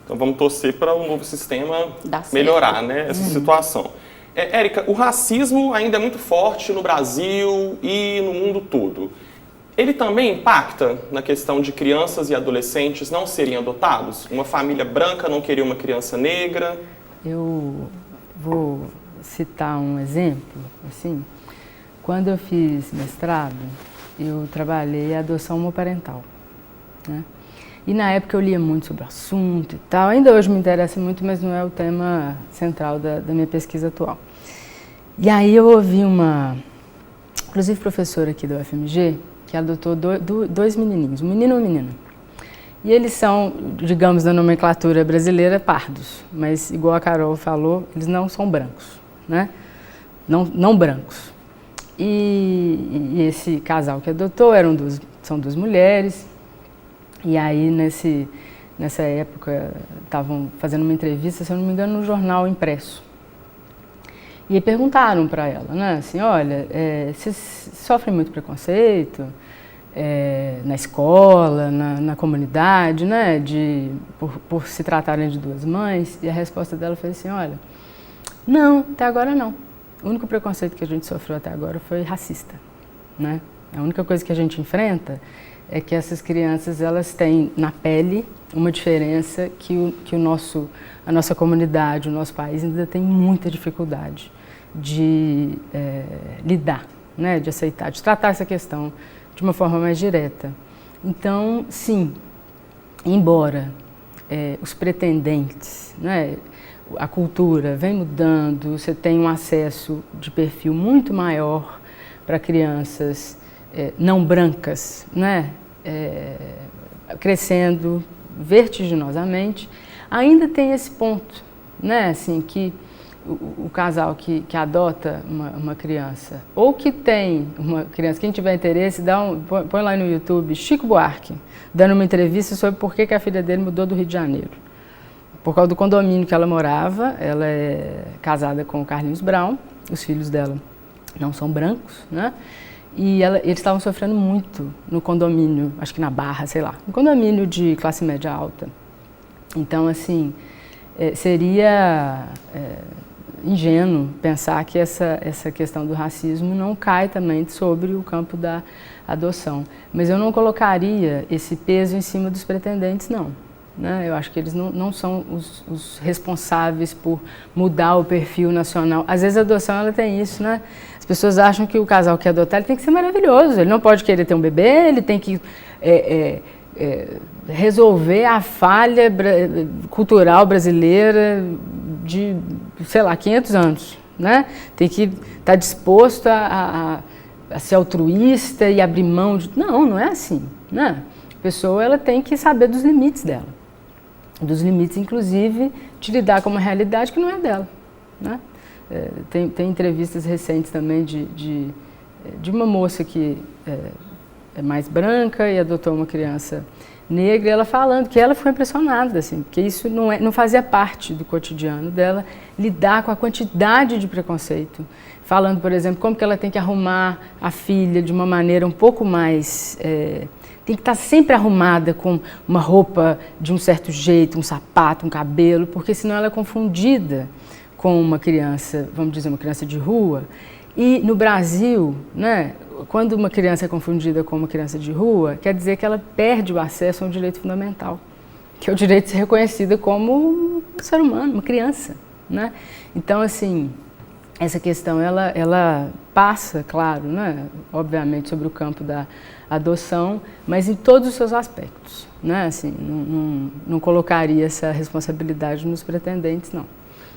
Então vamos torcer para o novo sistema melhorar, né, essa situação. Érica, o racismo ainda é muito forte no Brasil e no mundo todo. Ele também impacta na questão de crianças e adolescentes não serem adotados? Uma família branca não queria uma criança negra? Eu vou citar um exemplo, assim. Quando eu fiz mestrado, eu trabalhei a adoção homoparental, né? E na época eu lia muito sobre o assunto e tal. Ainda hoje me interessa muito, mas não é o tema central da minha pesquisa atual. E aí eu ouvi inclusive professora aqui da UFMG, que adotou dois menininhos, um menino e uma menina. E eles são, digamos, da nomenclatura brasileira, pardos, mas igual a Carol falou, eles não são brancos, né? Não brancos. E esse casal que adotou são duas mulheres, e aí nessa época estavam fazendo uma entrevista, se eu não me engano, no jornal impresso. E aí perguntaram para ela, né, assim, olha, você sofre muito preconceito na escola, na comunidade, né, por se tratarem de duas mães? E a resposta dela foi assim, olha, não, até agora não. O único preconceito que a gente sofreu até agora foi racista, né? A única coisa que a gente enfrenta é que essas crianças, elas têm na pele uma diferença que a nossa comunidade, o nosso país ainda tem muita dificuldade de lidar, né? De aceitar, de tratar essa questão de uma forma mais direta. Então, sim, embora os pretendentes, né? A cultura vem mudando, você tem um acesso de perfil muito maior para crianças não brancas, né? Crescendo vertiginosamente, ainda tem esse ponto, né? Assim, que o casal que adota uma criança, ou que tem uma criança, quem tiver interesse, põe lá no YouTube, Chico Buarque, dando uma entrevista sobre por que a filha dele mudou do Rio de Janeiro. Por causa do condomínio que ela morava, ela é casada com o Carlinhos Brown, os filhos dela não são brancos, né? E eles estavam sofrendo muito no condomínio, acho que na Barra, sei lá, um condomínio de classe média alta. Então, assim, seria ingênuo pensar que essa questão do racismo não cai também sobre o campo da adoção. Mas eu não colocaria esse peso em cima dos pretendentes, não. Né? Eu acho que eles não são os responsáveis por mudar o perfil nacional. Às vezes a adoção ela tem isso, né? As pessoas acham que o casal que adotar ele tem que ser maravilhoso, ele não pode querer ter um bebê, ele tem que resolver a falha cultural brasileira de, sei lá, 500 anos, né? Tem que estar disposto a ser altruísta e abrir mão de... Não é assim, né? A pessoa ela tem que saber dos limites dela. Dos limites, inclusive, de lidar com uma realidade que não é dela, né? Tem entrevistas recentes também de uma moça que é mais branca e adotou uma criança negra, e ela falando que ela foi impressionada, assim, porque isso não fazia parte do cotidiano dela, lidar com a quantidade de preconceito. Falando, por exemplo, como que ela tem que arrumar a filha de uma maneira um pouco mais... tem que estar sempre arrumada com uma roupa de um certo jeito, um sapato, um cabelo, porque senão ela é confundida com uma criança, vamos dizer, uma criança de rua. E no Brasil, né, quando uma criança é confundida com uma criança de rua, quer dizer que ela perde o acesso a um direito fundamental, que é o direito de ser reconhecida como um ser humano, uma criança, né? Então, assim, essa questão, ela passa, claro, né, obviamente, sobre o campo da adoção, mas em todos os seus aspectos, né? Assim, não colocaria essa responsabilidade nos pretendentes, não.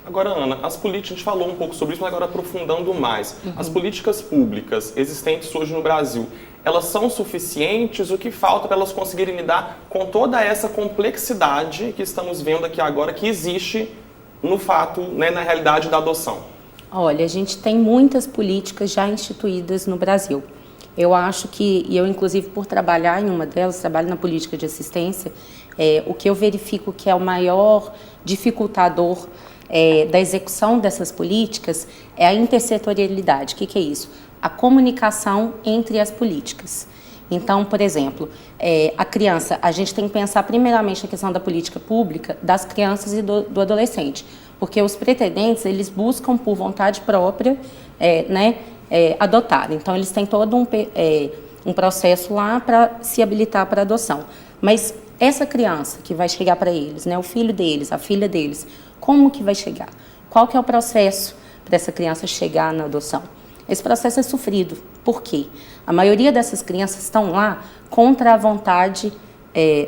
Agora, Ana, as políticas, a gente falou um pouco sobre isso, mas agora aprofundando mais. As políticas públicas existentes hoje no Brasil, elas são suficientes? O que falta para elas conseguirem lidar com toda essa complexidade que estamos vendo aqui agora, que existe no fato, né, na realidade da adoção? Olha, a gente tem muitas políticas já instituídas no Brasil. Eu acho que, e eu inclusive por trabalhar em uma delas, trabalho na política de assistência, o que eu verifico que é o maior dificultador da execução dessas políticas é a intersetorialidade. O que é isso? A comunicação entre as políticas. Então, por exemplo, a criança, a gente tem que pensar primeiramente na questão da política pública das crianças e do adolescente, porque os pretendentes, eles buscam por vontade própria, adotar. Então, eles têm todo um processo lá para se habilitar para adoção. Mas essa criança que vai chegar para eles, né, o filho deles, a filha deles, como que vai chegar? Qual que é o processo para essa criança chegar na adoção? Esse processo é sofrido. Por quê? A maioria dessas crianças estão lá contra a vontade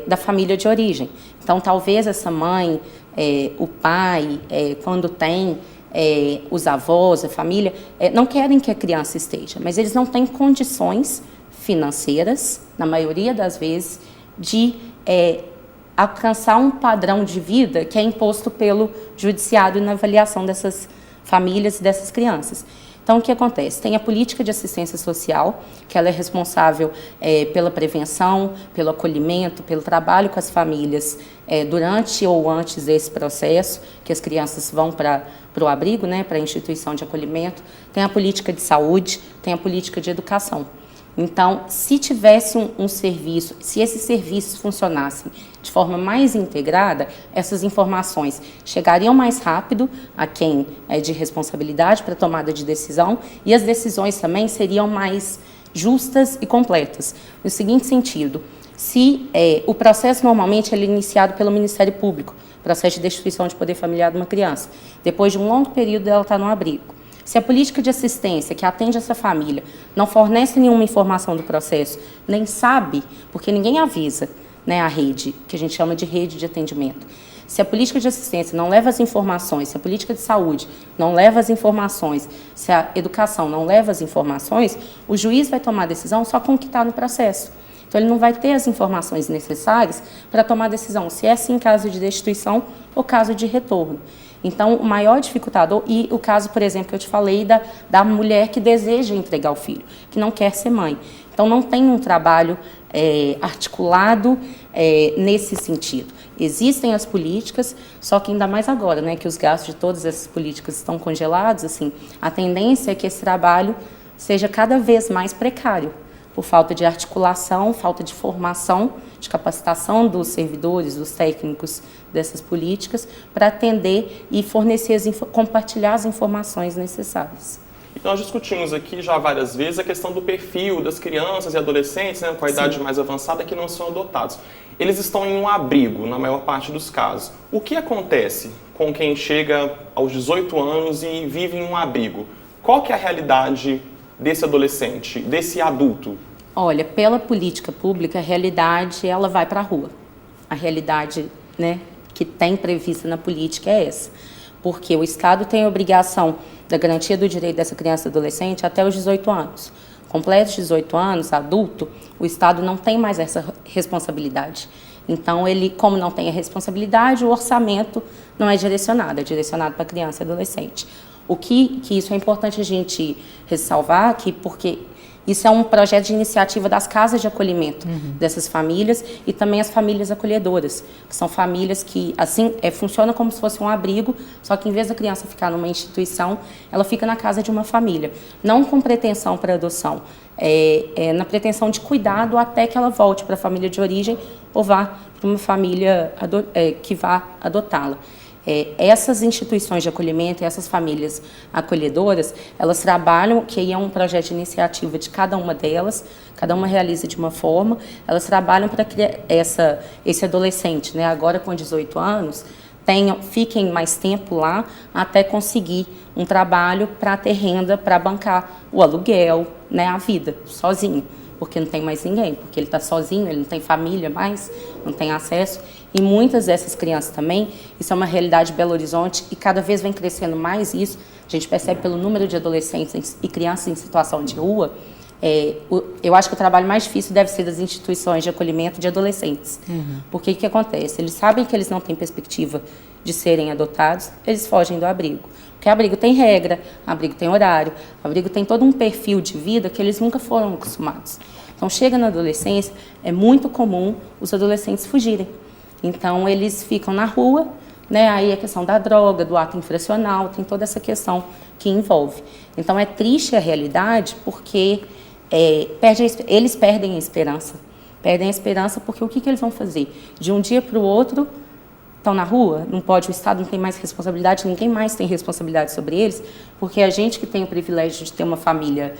da família de origem. Então, talvez essa mãe, o pai, quando tem os avós, a família, não querem que a criança esteja, mas eles não têm condições financeiras, na maioria das vezes, de alcançar um padrão de vida que é imposto pelo judiciário na avaliação dessas famílias e dessas crianças. Então, o que acontece? Tem a política de assistência social, que ela é responsável pela prevenção, pelo acolhimento, pelo trabalho com as famílias durante ou antes desse processo, que as crianças vão para o abrigo, né, para a instituição de acolhimento. Tem a política de saúde, tem a política de educação. Então, se tivesse um serviço, se esses serviços funcionassem de forma mais integrada, essas informações chegariam mais rápido a quem é de responsabilidade para tomada de decisão e as decisões também seriam mais justas e completas. No seguinte sentido, se o processo normalmente é iniciado pelo Ministério Público, processo de destituição de poder familiar de uma criança, depois de um longo período ela está no abrigo. Se a política de assistência que atende essa família não fornece nenhuma informação do processo, nem sabe, porque ninguém avisa, né, a rede, que a gente chama de rede de atendimento. Se a política de assistência não leva as informações, se a política de saúde não leva as informações, se a educação não leva as informações, o juiz vai tomar a decisão só com o que está no processo. Então, ele não vai ter as informações necessárias para tomar a decisão, se é sim caso de destituição ou caso de retorno. Então, o maior dificultador, e o caso, por exemplo, que eu te falei da mulher que deseja entregar o filho, que não quer ser mãe. Então, não tem um trabalho articulado nesse sentido. Existem as políticas, só que ainda mais agora, né, que os gastos de todas essas políticas estão congelados, assim, a tendência é que esse trabalho seja cada vez mais precário, por falta de articulação, falta de formação, de capacitação dos servidores, dos técnicos dessas políticas, para atender e fornecer, compartilhar as informações necessárias. Nós discutimos aqui já várias vezes a questão do perfil das crianças e adolescentes, né, com a idade mais avançada, que não são adotados. Eles estão em um abrigo, na maior parte dos casos. O que acontece com quem chega aos 18 anos e vive em um abrigo? Qual que é a realidade desse adolescente, desse adulto? Olha, pela política pública, a realidade ela vai para a rua. A realidade, né, que tem prevista na política é essa. Porque o Estado tem a obrigação da garantia do direito dessa criança e adolescente até os 18 anos. Completos 18 anos, adulto, o Estado não tem mais essa responsabilidade. Então, ele, como não tem a responsabilidade, o orçamento não é direcionado para a criança e adolescente. O que isso é importante a gente ressalvar aqui, porque isso é um projeto de iniciativa das casas de acolhimento dessas famílias e também as famílias acolhedoras, que são famílias que, assim, funcionam como se fosse um abrigo, só que em vez da criança ficar numa instituição, ela fica na casa de uma família. Não com pretensão para adoção, na pretensão de cuidado até que ela volte para a família de origem ou vá para uma família que vá adotá-la. Essas instituições de acolhimento e essas famílias acolhedoras, elas trabalham, que aí é um projeto de iniciativa de cada uma delas, cada uma realiza de uma forma, elas trabalham para que esse adolescente, né, agora com 18 anos, fiquem mais tempo lá até conseguir um trabalho para ter renda para bancar o aluguel, né, a vida, sozinho. Porque não tem mais ninguém, porque ele está sozinho, ele não tem família mais, não tem acesso. E muitas dessas crianças também, isso é uma realidade de Belo Horizonte e cada vez vem crescendo mais isso. A gente percebe pelo número de adolescentes e crianças em situação de rua. Eu acho que o trabalho mais difícil deve ser das instituições de acolhimento de adolescentes. Porque o que acontece? Eles sabem que eles não têm perspectiva de serem adotados, eles fogem do abrigo. Porque abrigo tem regra, abrigo tem horário, abrigo tem todo um perfil de vida que eles nunca foram acostumados. Então, chega na adolescência, é muito comum os adolescentes fugirem. Então, eles ficam na rua, né? Aí a questão da droga, do ato infracional, tem toda essa questão que envolve. Então, é triste a realidade porque eles perdem a esperança. Perdem a esperança porque o que eles vão fazer? De um dia para o outro, estão na rua, não pode, o Estado não tem mais responsabilidade, ninguém mais tem responsabilidade sobre eles, porque a gente que tem o privilégio de ter uma família,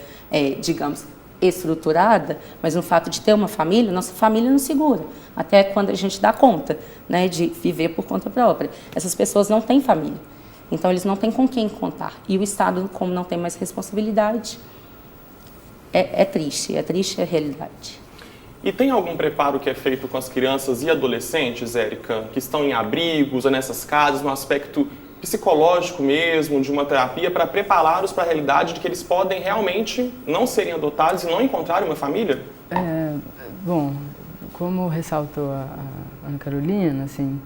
digamos, estruturada, mas no fato de ter uma família, nossa família não segura, até quando a gente dá conta, né, de viver por conta própria. Essas pessoas não têm família, então eles não têm com quem contar. E o Estado, como não tem mais responsabilidade, é triste a realidade. E tem algum preparo que é feito com as crianças e adolescentes, Érica, que estão em abrigos ou nessas casas, no aspecto psicológico mesmo, de uma terapia, para prepará-los para a realidade de que eles podem realmente não serem adotados e não encontrarem uma família? Bom, como ressaltou a Ana Carolina, assim,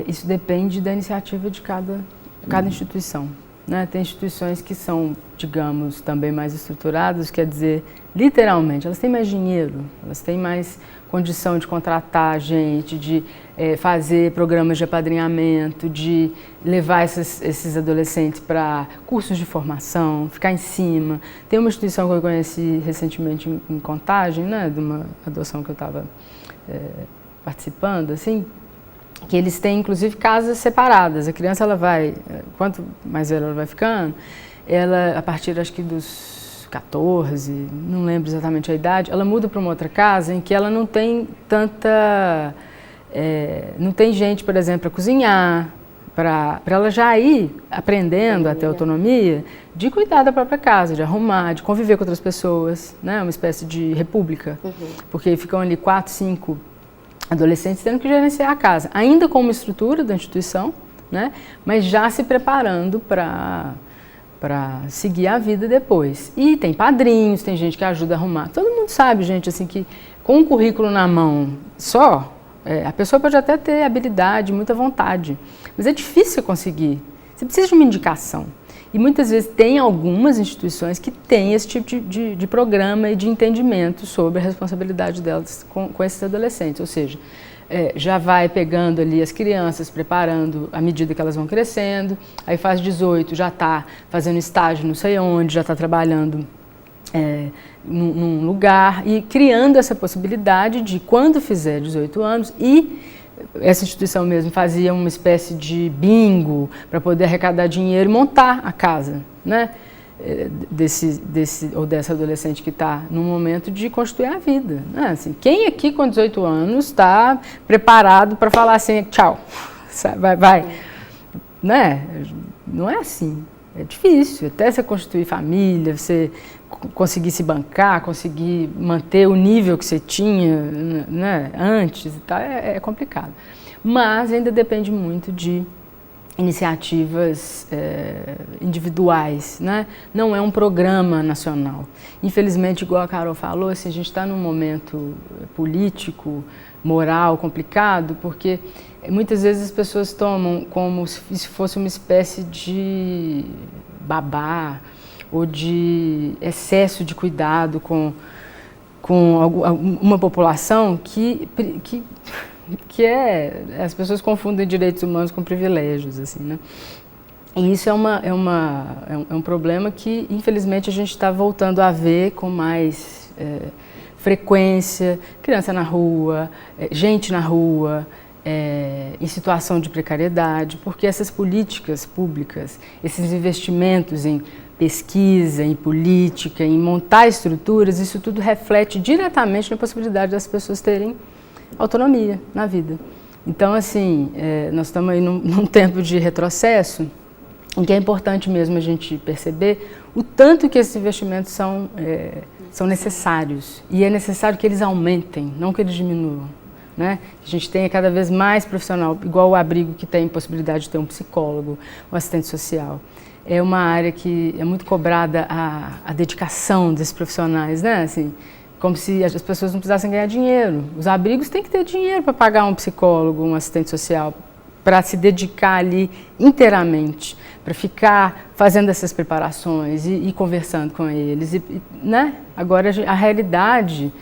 isso depende da iniciativa de cada instituição, né? Tem instituições que são, digamos, também mais estruturadas, quer dizer, literalmente, elas têm mais dinheiro, elas têm mais condição de contratar gente, de fazer programas de apadrinhamento, de levar esses adolescentes para cursos de formação, ficar em cima. Tem uma instituição que eu conheci recentemente em Contagem, né, de uma adoção que eu estava participando, assim, que eles têm, inclusive, casas separadas. A criança, ela vai, quanto mais velha ela vai ficando, ela, a partir, acho que dos 14, não lembro exatamente a idade, ela muda para uma outra casa em que ela não tem tanta... não tem gente, por exemplo, para cozinhar, para ela já ir aprendendo a ter autonomia de cuidar da própria casa, de arrumar, de conviver com outras pessoas, né? Uma espécie de república, porque ficam ali 4, 5 adolescentes tendo que gerenciar a casa, ainda com uma estrutura da instituição, né? Mas já se preparando para seguir a vida depois. E tem padrinhos, tem gente que ajuda a arrumar. Todo mundo sabe, gente, assim, que com um currículo na mão só, a pessoa pode até ter habilidade, muita vontade, mas é difícil conseguir. Você precisa de uma indicação. E muitas vezes tem algumas instituições que têm esse tipo de programa e de entendimento sobre a responsabilidade delas com esses adolescentes. Ou seja, já vai pegando ali as crianças, preparando à medida que elas vão crescendo, aí faz 18, já está fazendo estágio não sei onde, já está trabalhando num lugar e criando essa possibilidade de, quando fizer 18 anos, e essa instituição mesmo fazia uma espécie de bingo para poder arrecadar dinheiro e montar a casa, né? Desse ou dessa adolescente que está no momento de constituir a vida, né? Assim, quem aqui com 18 anos está preparado para falar assim, tchau, vai, né? Não é assim, é difícil, até você constituir família, você conseguir se bancar, conseguir manter o nível que você tinha, né, antes e tal, é complicado. Mas ainda depende muito de iniciativas individuais, né? Não é um programa nacional. Infelizmente, igual a Carol falou, assim, a gente está num momento político, moral, complicado, porque muitas vezes as pessoas tomam como se fosse uma espécie de babá, ou de excesso de cuidado com uma população que as pessoas confundem direitos humanos com privilégios, assim, né? E isso é um problema que, infelizmente, a gente está voltando a ver com mais frequência, criança na rua, gente na rua, em situação de precariedade, porque essas políticas públicas, esses investimentos em pesquisa, em política, em montar estruturas, isso tudo reflete diretamente na possibilidade das pessoas terem autonomia na vida. Então, assim, nós estamos aí num tempo de retrocesso, em que é importante mesmo a gente perceber o tanto que esses investimentos são necessários. E é necessário que eles aumentem, não que eles diminuam, né? A gente tenha cada vez mais profissional, igual o abrigo que tem possibilidade de ter um psicólogo, um assistente social. É uma área que é muito cobrada a dedicação desses profissionais, né? Assim, como se as pessoas não precisassem ganhar dinheiro. Os abrigos têm que ter dinheiro para pagar um psicólogo, um assistente social, para se dedicar ali inteiramente, para ficar fazendo essas preparações e conversando com eles, né? Agora a realidade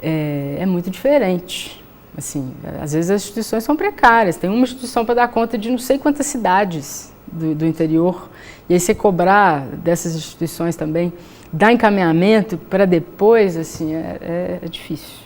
é muito diferente. Assim, às vezes as instituições são precárias. Tem uma instituição para dar conta de não sei quantas cidades do interior. E aí você cobrar dessas instituições também, dar encaminhamento para depois, assim, é difícil.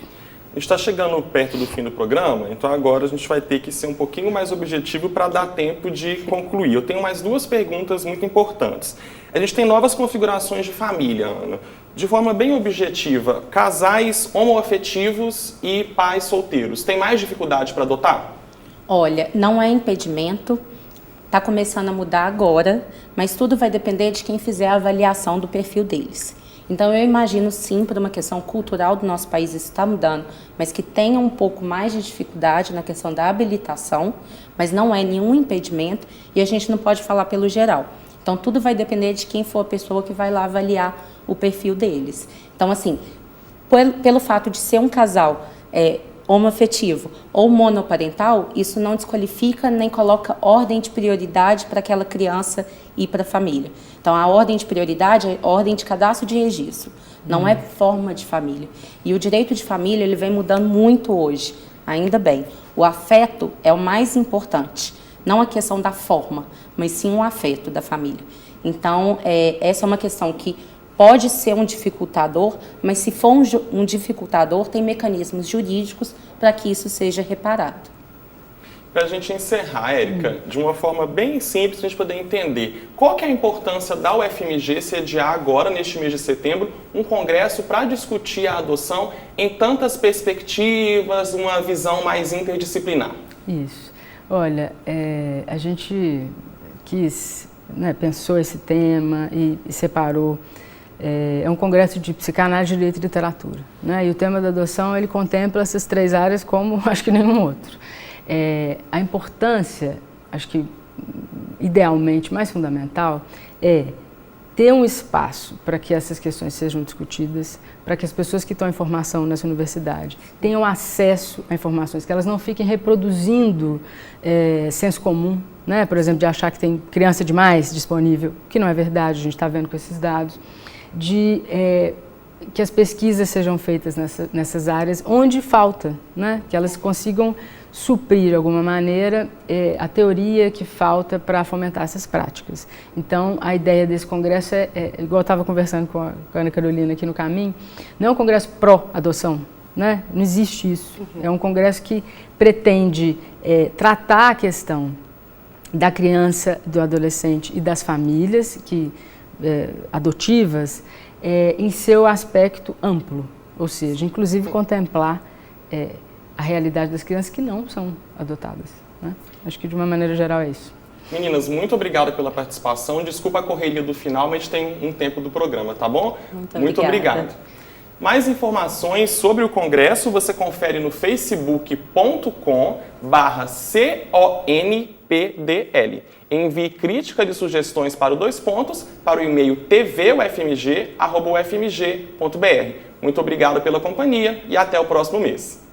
A gente está chegando perto do fim do programa, então agora a gente vai ter que ser um pouquinho mais objetivo para dar tempo de concluir. Eu tenho mais 2 perguntas muito importantes. A gente tem novas configurações de família, Ana. De forma bem objetiva, casais homoafetivos e pais solteiros, têm mais dificuldade para adotar? Olha, não é impedimento, está começando a mudar agora, mas tudo vai depender de quem fizer a avaliação do perfil deles. Então eu imagino sim, por uma questão cultural do nosso país, isso está mudando, mas que tenha um pouco mais de dificuldade na questão da habilitação, mas não é nenhum impedimento e a gente não pode falar pelo geral. Então tudo vai depender de quem for a pessoa que vai lá avaliar o perfil deles. Então assim, pelo fato de ser um casal homoafetivo ou monoparental, isso não desqualifica nem coloca ordem de prioridade para aquela criança e para a família. Então, a ordem de prioridade é ordem de cadastro de registro, não é forma de família. E o direito de família, ele vem mudando muito hoje, ainda bem. O afeto é o mais importante, não a questão da forma, mas sim o afeto da família. Então, essa é uma questão que pode ser um dificultador, mas se for um dificultador, tem mecanismos jurídicos para que isso seja reparado. Para a gente encerrar, Érica, de uma forma bem simples, a gente poder entender qual que é a importância da UFMG sediar agora, neste mês de setembro, um congresso para discutir a adoção em tantas perspectivas, uma visão mais interdisciplinar. Isso. Olha, a gente pensou esse tema e separou. É um congresso de psicanálise, direito e literatura, né? E o tema da adoção, ele contempla essas 3 áreas como acho que nenhum outro. A importância, acho que idealmente mais fundamental, é ter um espaço para que essas questões sejam discutidas, para que as pessoas que estão em formação nessa universidade tenham acesso a informações, que elas não fiquem reproduzindo senso comum, né? Por exemplo, de achar que tem criança demais disponível, que não é verdade, a gente está vendo com esses dados, que as pesquisas sejam feitas nessas áreas onde falta, né? Que elas consigam suprir de alguma maneira a teoria que falta para fomentar essas práticas. Então, a ideia desse congresso igual eu estava conversando com a Ana Carolina aqui no caminho, não é um congresso pró-adoção, né? Não existe isso. É um congresso que pretende tratar a questão da criança, do adolescente e das famílias adotivas em seu aspecto amplo, ou seja, inclusive contemplar a realidade das crianças que não são adotadas, né? Acho que de uma maneira geral é isso. Meninas, muito obrigado pela participação. Desculpa a correria do final, mas tem um tempo do programa, tá bom? Muito obrigado. Mais informações sobre o congresso você confere no facebook.com/CONPDL. Envie críticas e sugestões para o 2 Pontos para o e-mail tvufmg@ufmg.br. Muito obrigado pela companhia e até o próximo mês.